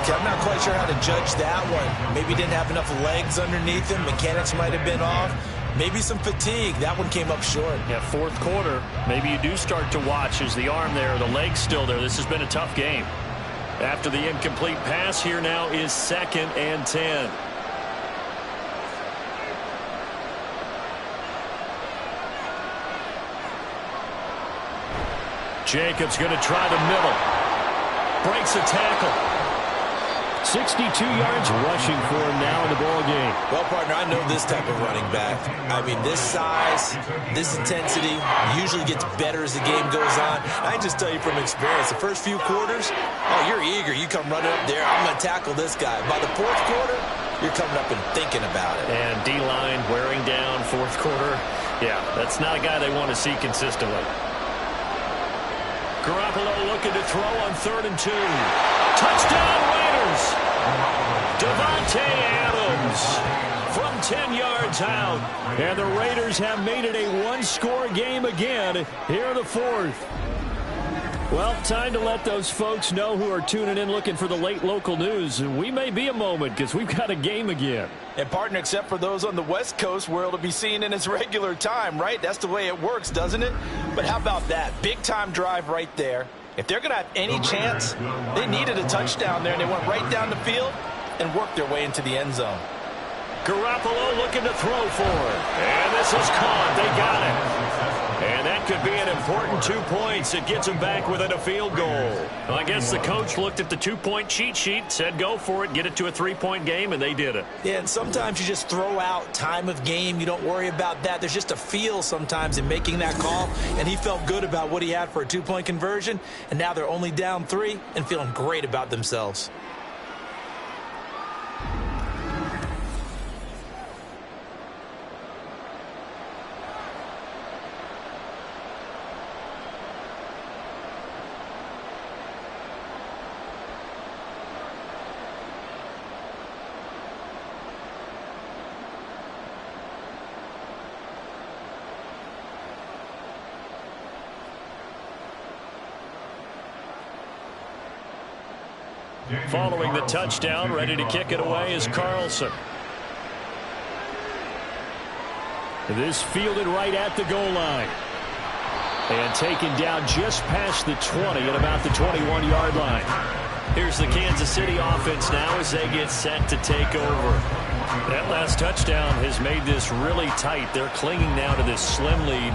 Okay, I'm not quite sure how to judge that one. Maybe didn't have enough legs underneath him. Mechanics might have been off. Maybe some fatigue. That one came up short. Yeah, 4th quarter. Maybe you do start to watch as the arm there, the leg's still there. This has been a tough game. After the incomplete pass, here now is 2nd and 10. Jacobs going to try the middle. Breaks a tackle. 62 yards rushing for him now in the ball game. Well, partner, I know this type of running back. I mean, this size, this intensity usually gets better as the game goes on. I can just tell you from experience, the first few quarters, oh, you're eager. You come running up there. I'm going to tackle this guy. By the 4th quarter, you're coming up and thinking about it. And D-line wearing down 4th quarter. Yeah, that's not a guy they want to see consistently. Garoppolo looking to throw on 3rd and 2. Touchdown Raiders! Devontae Adams from 10 yards out. And the Raiders have made it a 1-score game again here in the 4th. Well, time to let those folks know who are tuning in looking for the late local news. We may be a moment because we've got a game again. And, partner, except for those on the West Coast where it'll be seen in its regular time, right? That's the way it works, doesn't it? But how about that? Big-time drive right there. If they're going to have any chance, they needed a touchdown there, and they went right down the field and worked their way into the end zone. Garoppolo looking to throw for it. And this is caught. They got it. And that could be an important 2 points. It gets them back within a field goal. Well, I guess the coach looked at the 2-point cheat sheet, said go for it, get it to a 3-point game, and they did it. Yeah, and sometimes you just throw out time of game. You don't worry about that. There's just a feel sometimes in making that call, and he felt good about what he had for a 2-point conversion, and now they're only down 3 and feeling great about themselves. Following the touchdown, ready to kick it away is Carlson. This fielded right at the goal line. And taken down just past the 20 at about the 21-yard line. Here's the Kansas City offense now as they get set to take over. That last touchdown has made this really tight. They're clinging now to this slim lead.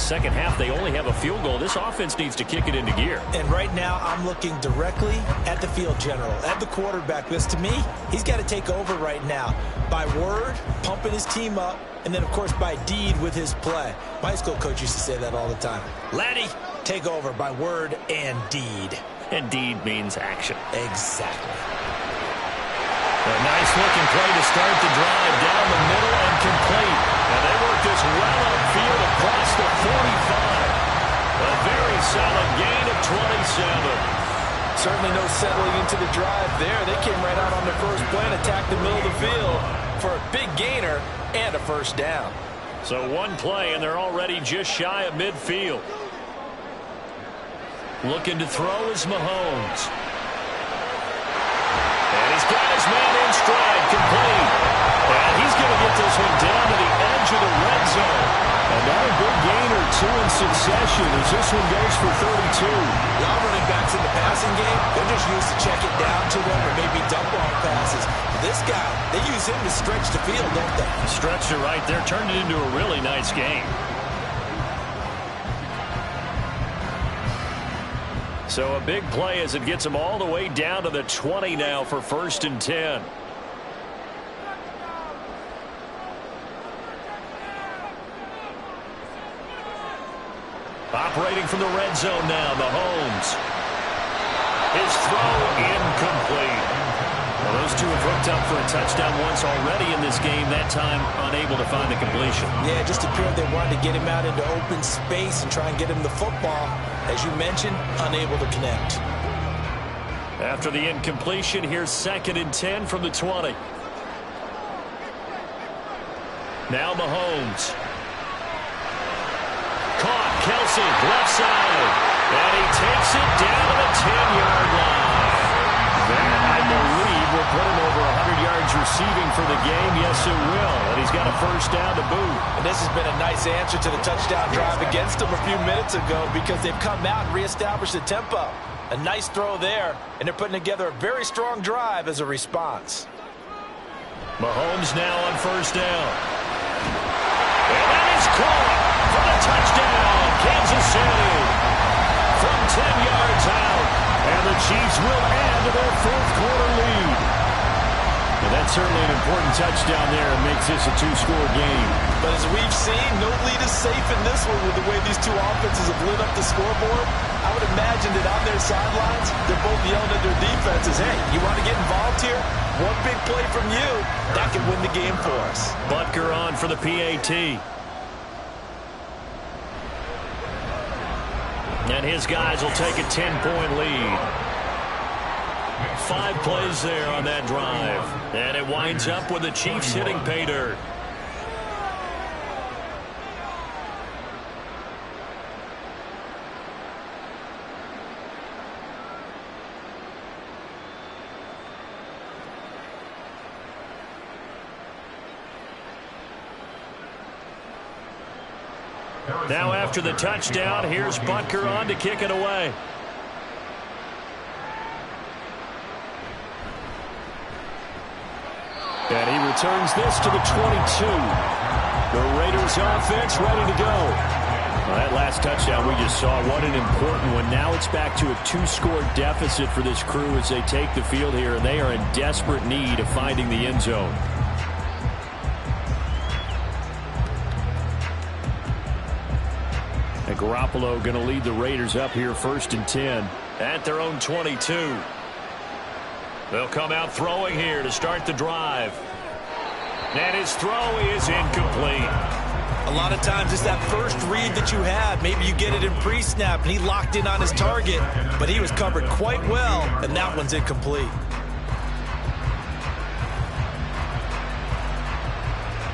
Second half, they only have a field goal. This offense needs to kick it into gear. And right now, I'm looking directly at the field general, at the quarterback. Because to me, he's got to take over right now. By word, pumping his team up, and then, of course, by deed with his play. My high school coach used to say that all the time. Laddie, take over by word and deed. And deed means action. Exactly. A nice-looking play to start the drive down the middle and complete. And they work this well upfield across the 45. A very solid gain of 27. Certainly no settling into the drive there. They came right out on the first play and attacked the middle of the field for a big gainer and a first down. So one play, and they're already just shy of midfield. Looking to throw is Mahomes. And he's got his man in stride, complete. And he's going to get this one down to the edge of the red zone. And Another big gain or two in succession as this one goes for 32. A lot of running backs in the passing game, they're just used to check it down to them or maybe dump off passes. This guy, they use him to stretch the field, don't they? Stretched it right there, turned it into a really nice game. So a big play as it gets them all the way down to the 20 now for 1st and 10. Operating from the red zone now, Mahomes. His throw incomplete. Well, those two have hooked up for a touchdown once already in this game, that time unable to find the completion. Yeah, just appeared they wanted to get him out into open space and try and get him the football. As you mentioned, unable to connect. After the incompletion, here's 2nd and 10 from the 20. Now Mahomes. Caught, Kelsey, left side. And he takes it down to the 10-yard line. That, I believe, will put him over 100 yards receiving for the game. Yes, it will. And he's got a 1st down to boot. And this has been a nice answer to the touchdown drive against them a few minutes ago because they've come out and reestablished the tempo. A nice throw there, and they're putting together a very strong drive as a response. Mahomes now on 1st down. And that is caught for the touchdown, Kansas City. From 10 yards out, and the Chiefs will add to their 4th quarter lead. And that's certainly an important touchdown there. It makes this a 2-score game. But as we've seen, no lead is safe in this one with the way these two offenses have lit up the scoreboard. I would imagine that on their sidelines, they're both yelling at their defenses, hey, you want to get involved here? One big play from you, that could win the game for us. Butker on for the PAT. And his guys will take a 10-point lead. 5 plays there on that drive. And it winds up with the Chiefs hitting pay dirt. Now after the touchdown, here's Butker on to kick it away. And he returns this to the 22. The Raiders offense ready to go. Well, that last touchdown we just saw, what an important one. Now it's back to a 2-score deficit for this crew as they take the field here, and they are in desperate need of finding the end zone. And Garoppolo going to lead the Raiders up here 1st and 10 at their own 22. They'll come out throwing here to start the drive. And his throw is incomplete. A lot of times it's that first read that you have. Maybe you get it in pre-snap, and he locked in on his target, but he was covered quite well, and that one's incomplete.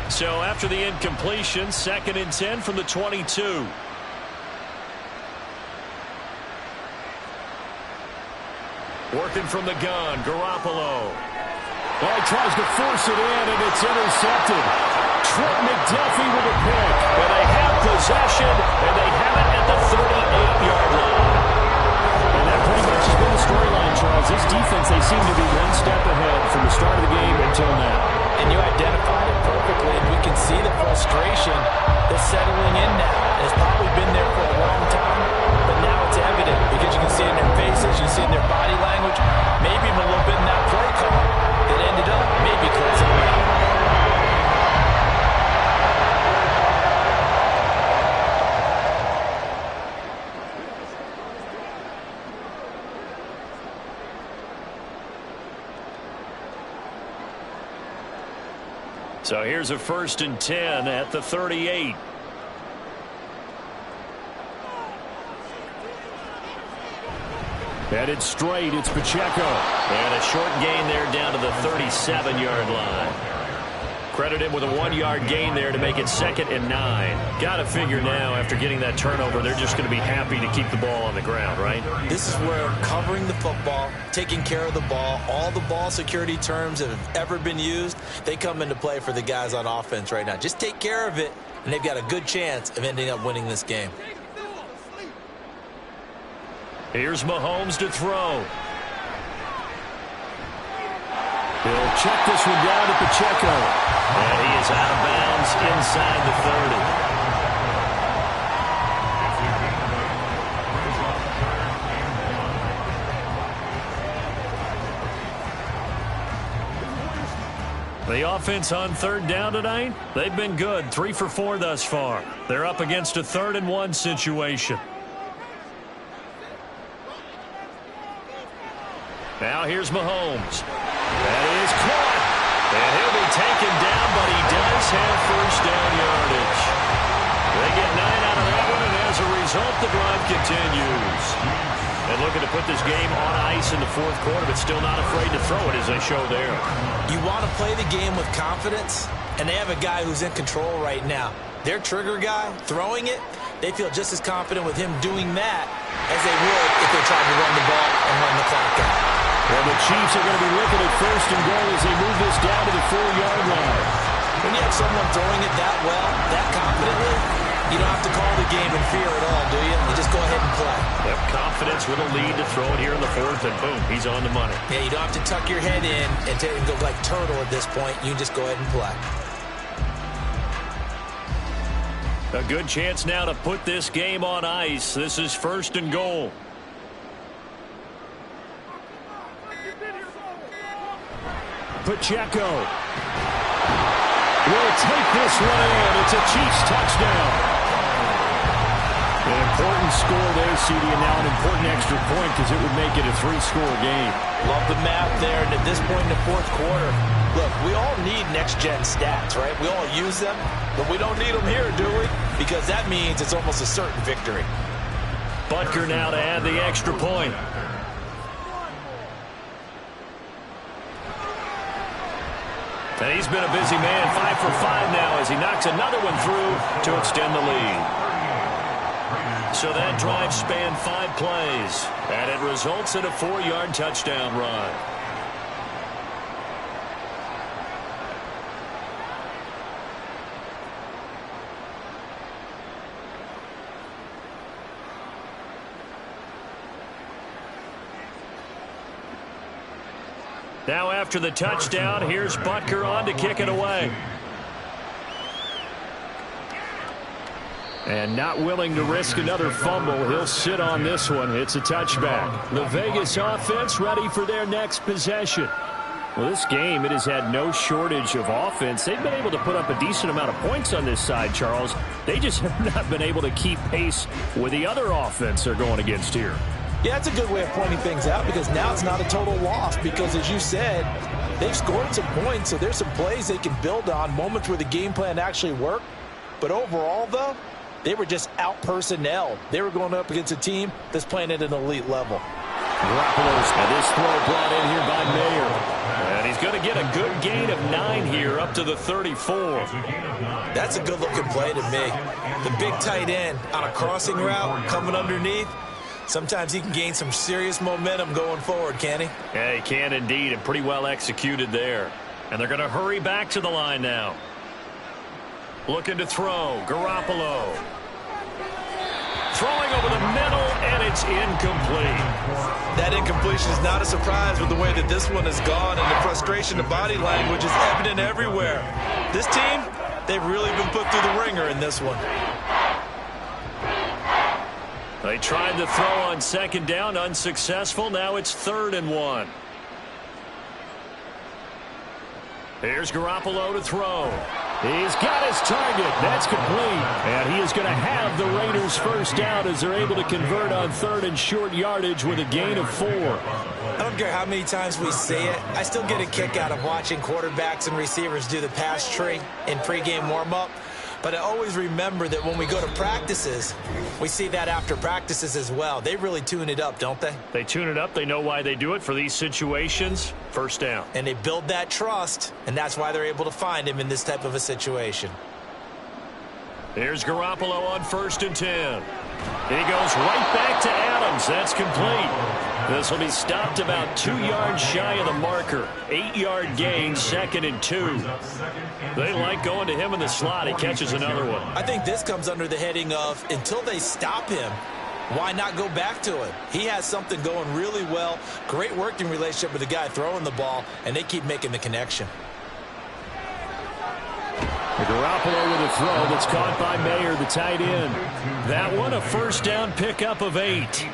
So after the incompletion, 2nd and 10 from the 22. Working from the gun, Garoppolo. Well, he tries to force it in, and it's intercepted. Trent McDuffie with a pick. And they have possession, and they have it at the 38-yard line. And that pretty much has been the storyline, Charles. This defense, they seem to be one step ahead from the start of the game until now. And you identified it perfectly, and we can see the frustration that's settling in now. It's probably been there for a long time, but now it's evident because you can see it in their faces, you can see it in their body language, maybe even a little bit in that play call that ended up maybe closing them out. So here's a 1st and 10 at the 38. Headed straight, it's Pacheco. And a short gain there down to the 37-yard line. Credit him with a 1-yard gain there to make it 2nd and 9. Got to figure now, after getting that turnover, they're just going to be happy to keep the ball on the ground, right? This is where covering the football, taking care of the ball, all the ball security terms that have ever been used, they come into play for the guys on offense right now. Just take care of it, and they've got a good chance of ending up winning this game. Here's Mahomes to throw. He'll check this one down to Pacheco. And he is out of bounds inside the 30. The offense on third down tonight, they've been good. 3 for 4 thus far. They're up against a 3rd-and-1 situation. Now here's Mahomes. That is caught. And he'll be taken down, but he does have first down yardage. They get 9 out of that one, and as a result, the drive continues. And looking to put this game on ice in the 4th quarter, but still not afraid to throw it as they show there. You want to play the game with confidence, and they have a guy who's in control right now. Their trigger guy, throwing it, they feel just as confident with him doing that as they would if they tried to run the ball and run the clock out. Well, the Chiefs are going to be looking at 1st and goal as they move this down to the 4-yard line. When you have someone throwing it that well, that confidently, you don't have to call the game in fear at all, do you? You just go ahead and play. Yep, confidence with a lead to throw it here in the 4th, and boom, he's on the money. Yeah, you don't have to tuck your head in and go like turtle at this point. You just go ahead and play. A good chance now to put this game on ice. This is 1st and goal. Pacheco will take this one in. It's a Chiefs touchdown. An important score there, CD, and now an important extra point because it would make it a 3-score game. Love the math there, and at this point in the 4th quarter, look, we all need next-gen stats, right? We all use them, but we don't need them here, do we? Because that means it's almost a certain victory. Butker now to add the extra point. And he's been a busy man, 5 for 5 now as he knocks another one through to extend the lead. So that drive spanned 5 plays, and it results in a 4-yard touchdown run. Now after the touchdown, here's Butker on to kick it away. And not willing to risk another fumble, he'll sit on this one. It's a touchback. The Vegas offense ready for their next possession. Well, this game, it has had no shortage of offense. They've been able to put up a decent amount of points on this side, Charles. They just have not been able to keep pace with the other offense they're going against here. Yeah, that's a good way of pointing things out because now it's not a total loss because, as you said, they've scored some points, so there's some plays they can build on, moments where the game plan actually worked. But overall, though, they were just out-personnel. They were going up against a team that's playing at an elite level. Garoppolo's and this throw brought in here by Mayer. And he's going to get a good gain of 9 here up to the 34. That's a good-looking play to me. The big tight end on a crossing route coming underneath. Sometimes he can gain some serious momentum going forward, can he? Yeah, he can indeed, and pretty well executed there. And they're going to hurry back to the line now. Looking to throw, Garoppolo. Throwing over the middle, and it's incomplete. That incompletion is not a surprise with the way that this one has gone, and the frustration, the body language is evident everywhere. This team, they've really been put through the ringer in this one. They tried to throw on 2nd down, unsuccessful. Now it's 3rd and 1. Here's Garoppolo to throw. He's got his target. That's complete. And he is going to have the Raiders first down as they're able to convert on 3rd and short yardage with a gain of 4. I don't care how many times we say it. I still get a kick out of watching quarterbacks and receivers do the pass tree in pregame warm-up. But I always remember that when we go to practices, we see that after practices as well. They really tune it up, don't they? They tune it up. They know why they do it for these situations. First down. And they build that trust, and that's why they're able to find him in this type of a situation. Here's Garoppolo on 1st and 10. He goes right back to Adams. That's complete. This will be stopped about 2 yards shy of the marker. 8-yard gain, 2nd and 2. They like going to him in the slot. He catches another one. I think this comes under the heading of until they stop him, why not go back to him? He has something going really well. Great working relationship with the guy throwing the ball, and they keep making the connection. Garoppolo with a throw that's caught by Mayer, the tight end. That one, a first down pickup of 8.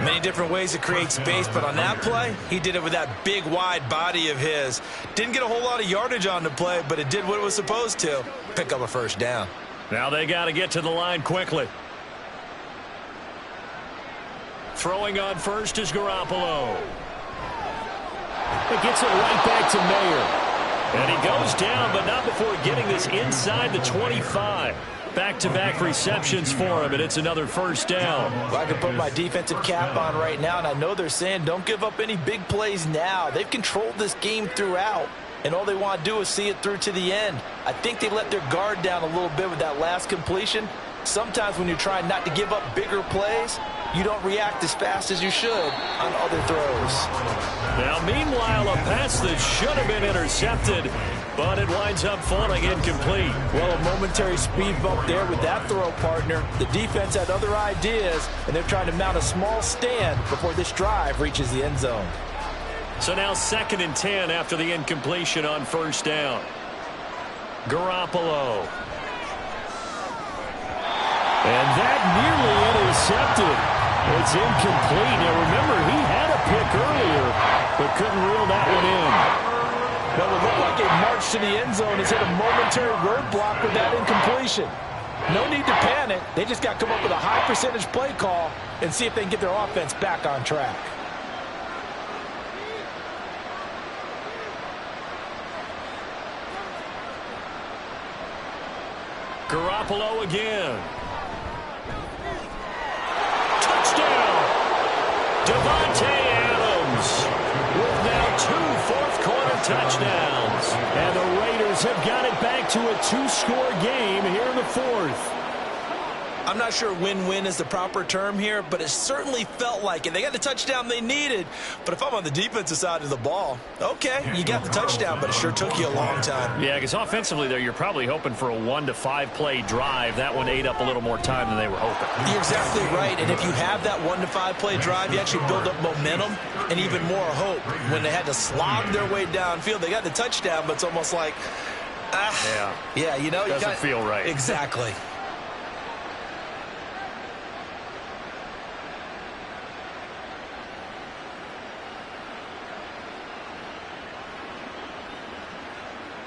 Many different ways to create space, but on that play, he did it with that big, wide body of his. Didn't get a whole lot of yardage on the play, but it did what it was supposed to. Pick up a first down. Now they got to get to the line quickly. Throwing on first is Garoppolo. It gets it right back to Mayer. And he goes down, but not before getting this inside the 25. Back-to-back receptions for him, and it's another first down. Well, I can put my defensive cap on right now, and I know they're saying don't give up any big plays now. They've controlled this game throughout, and all they want to do is see it through to the end. I think they let their guard down a little bit with that last completion. Sometimes when you're trying not to give up bigger plays, you don't react as fast as you should on other throws. Now, meanwhile, a pass that should have been intercepted, but it winds up falling incomplete. Well, a momentary speed bump there with that throw partner. The defense had other ideas, and they're trying to mount a small stand before this drive reaches the end zone. So now 2nd and 10 after the incompletion on first down. Garoppolo. And that nearly intercepted. It's incomplete. Now, remember, he had a pick earlier, but couldn't reel that one in. That would look like a march to the end zone has hit a momentary roadblock with that incompletion. No need to panic. They just got to come up with a high percentage play call and see if they can get their offense back on track. Garoppolo again. Touchdown! Devontae Adams with now 2 fourth-quarter touchdowns. And the Raiders have got it back to a 2-score game here in the 4th. I'm not sure win-win is the proper term here, but it certainly felt like it. They got the touchdown they needed, but if I'm on the defensive side of the ball, okay, you got the touchdown, but it sure took you a long time. Yeah, because offensively there, you're probably hoping for a 1 to 5 play drive. That one ate up a little more time than they were hoping. You're exactly right, and if you have that 1 to 5 play drive, you actually build up momentum and even more hope. When they had to slog their way downfield, they got the touchdown, but it's almost like, yeah, you know, doesn't feel right. Exactly.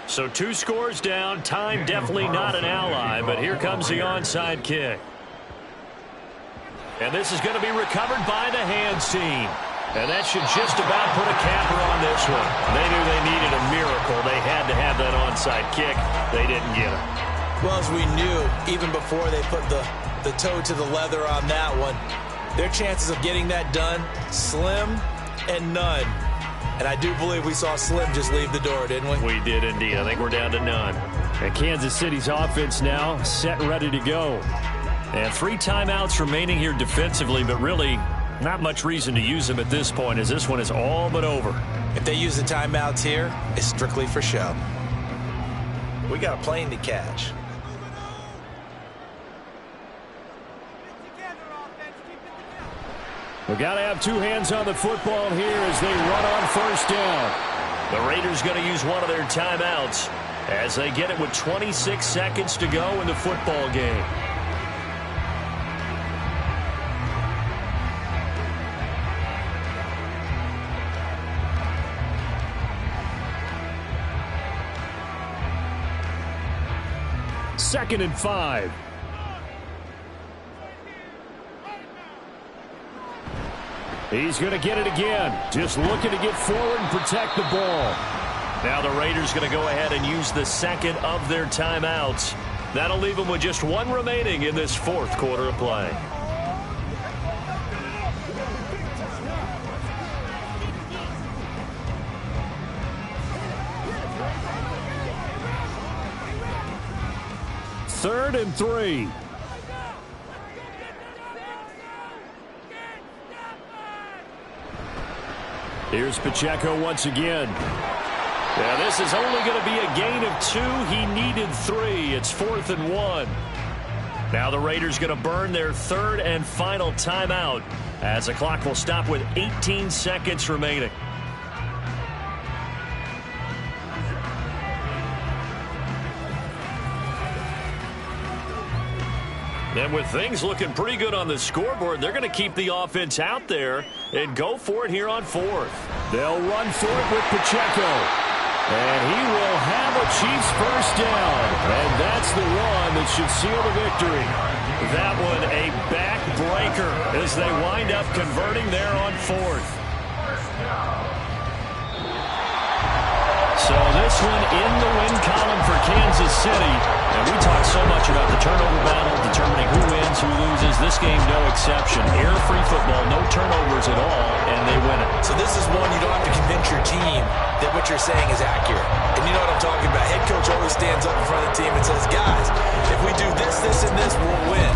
So 2 scores down. Time definitely not an ally, but here comes the onside kick. And this is going to be recovered by the hands team. And that should just about put a capper on this one. They knew they needed a miracle. They had to have that onside kick. They didn't get it. Well, as we knew, even before they put the toe to the leather on that one, their chances of getting that done, slim and none. And I do believe we saw Slim just leave the door, didn't we? We did indeed. I think we're down to none. And Kansas City's offense now set and ready to go. And 3 timeouts remaining here defensively, but really not much reason to use them at this point, as this one is all but over. If they use the timeouts here, it's strictly for show. We got a plane to catch. We got to have 2 hands on the football here as they run on first down. The Raiders going to use one of their timeouts as they get it with 26 seconds to go in the football game. Second and 5. He's going to get it again. Just looking to get forward and protect the ball. Now the Raiders going to go ahead and use the second of their timeouts. That'll leave them with just 1 remaining in this 4th quarter of play. Third and 3. Here's Pacheco once again. Yeah, this is only going to be a gain of 2. He needed 3. It's 4th and 1. Now the Raiders going to burn their 3rd and final timeout as the clock will stop with 18 seconds remaining. And with things looking pretty good on the scoreboard, they're going to keep the offense out there and go for it here on 4th. They'll run for it with Pacheco. And he will have a Chiefs first down. And that's the one that should seal the victory. That one a backbreaker as they wind up converting there on 4th. So this one in the win column for Kansas City. And we talk so much about the turnover battle, determining who wins, who loses. This game, no exception. Error-free football, no turnovers at all, and they win it. So this is one you don't have to convince your team that what you're saying is accurate. And you know what I'm talking about. Head coach always stands up in front of the team and says, guys, if we do this, this, and this, we'll win.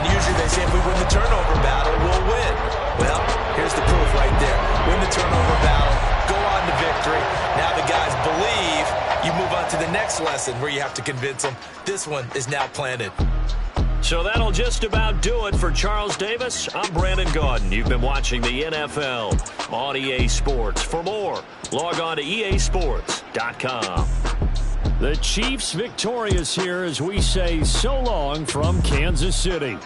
And usually they say if we win the turnover battle, we'll win. Well, here's the proof right there. Win the turnover battle, go on to victory. Now the guys believe. You move on to the next lesson where you have to convince them. This one is now planted. So that'll just about do it for Charles Davis. I'm Brandon Gaudin. You've been watching the NFL on EA Sports. For more, log on to easports.com. The Chiefs victorious here as we say so long from Kansas City.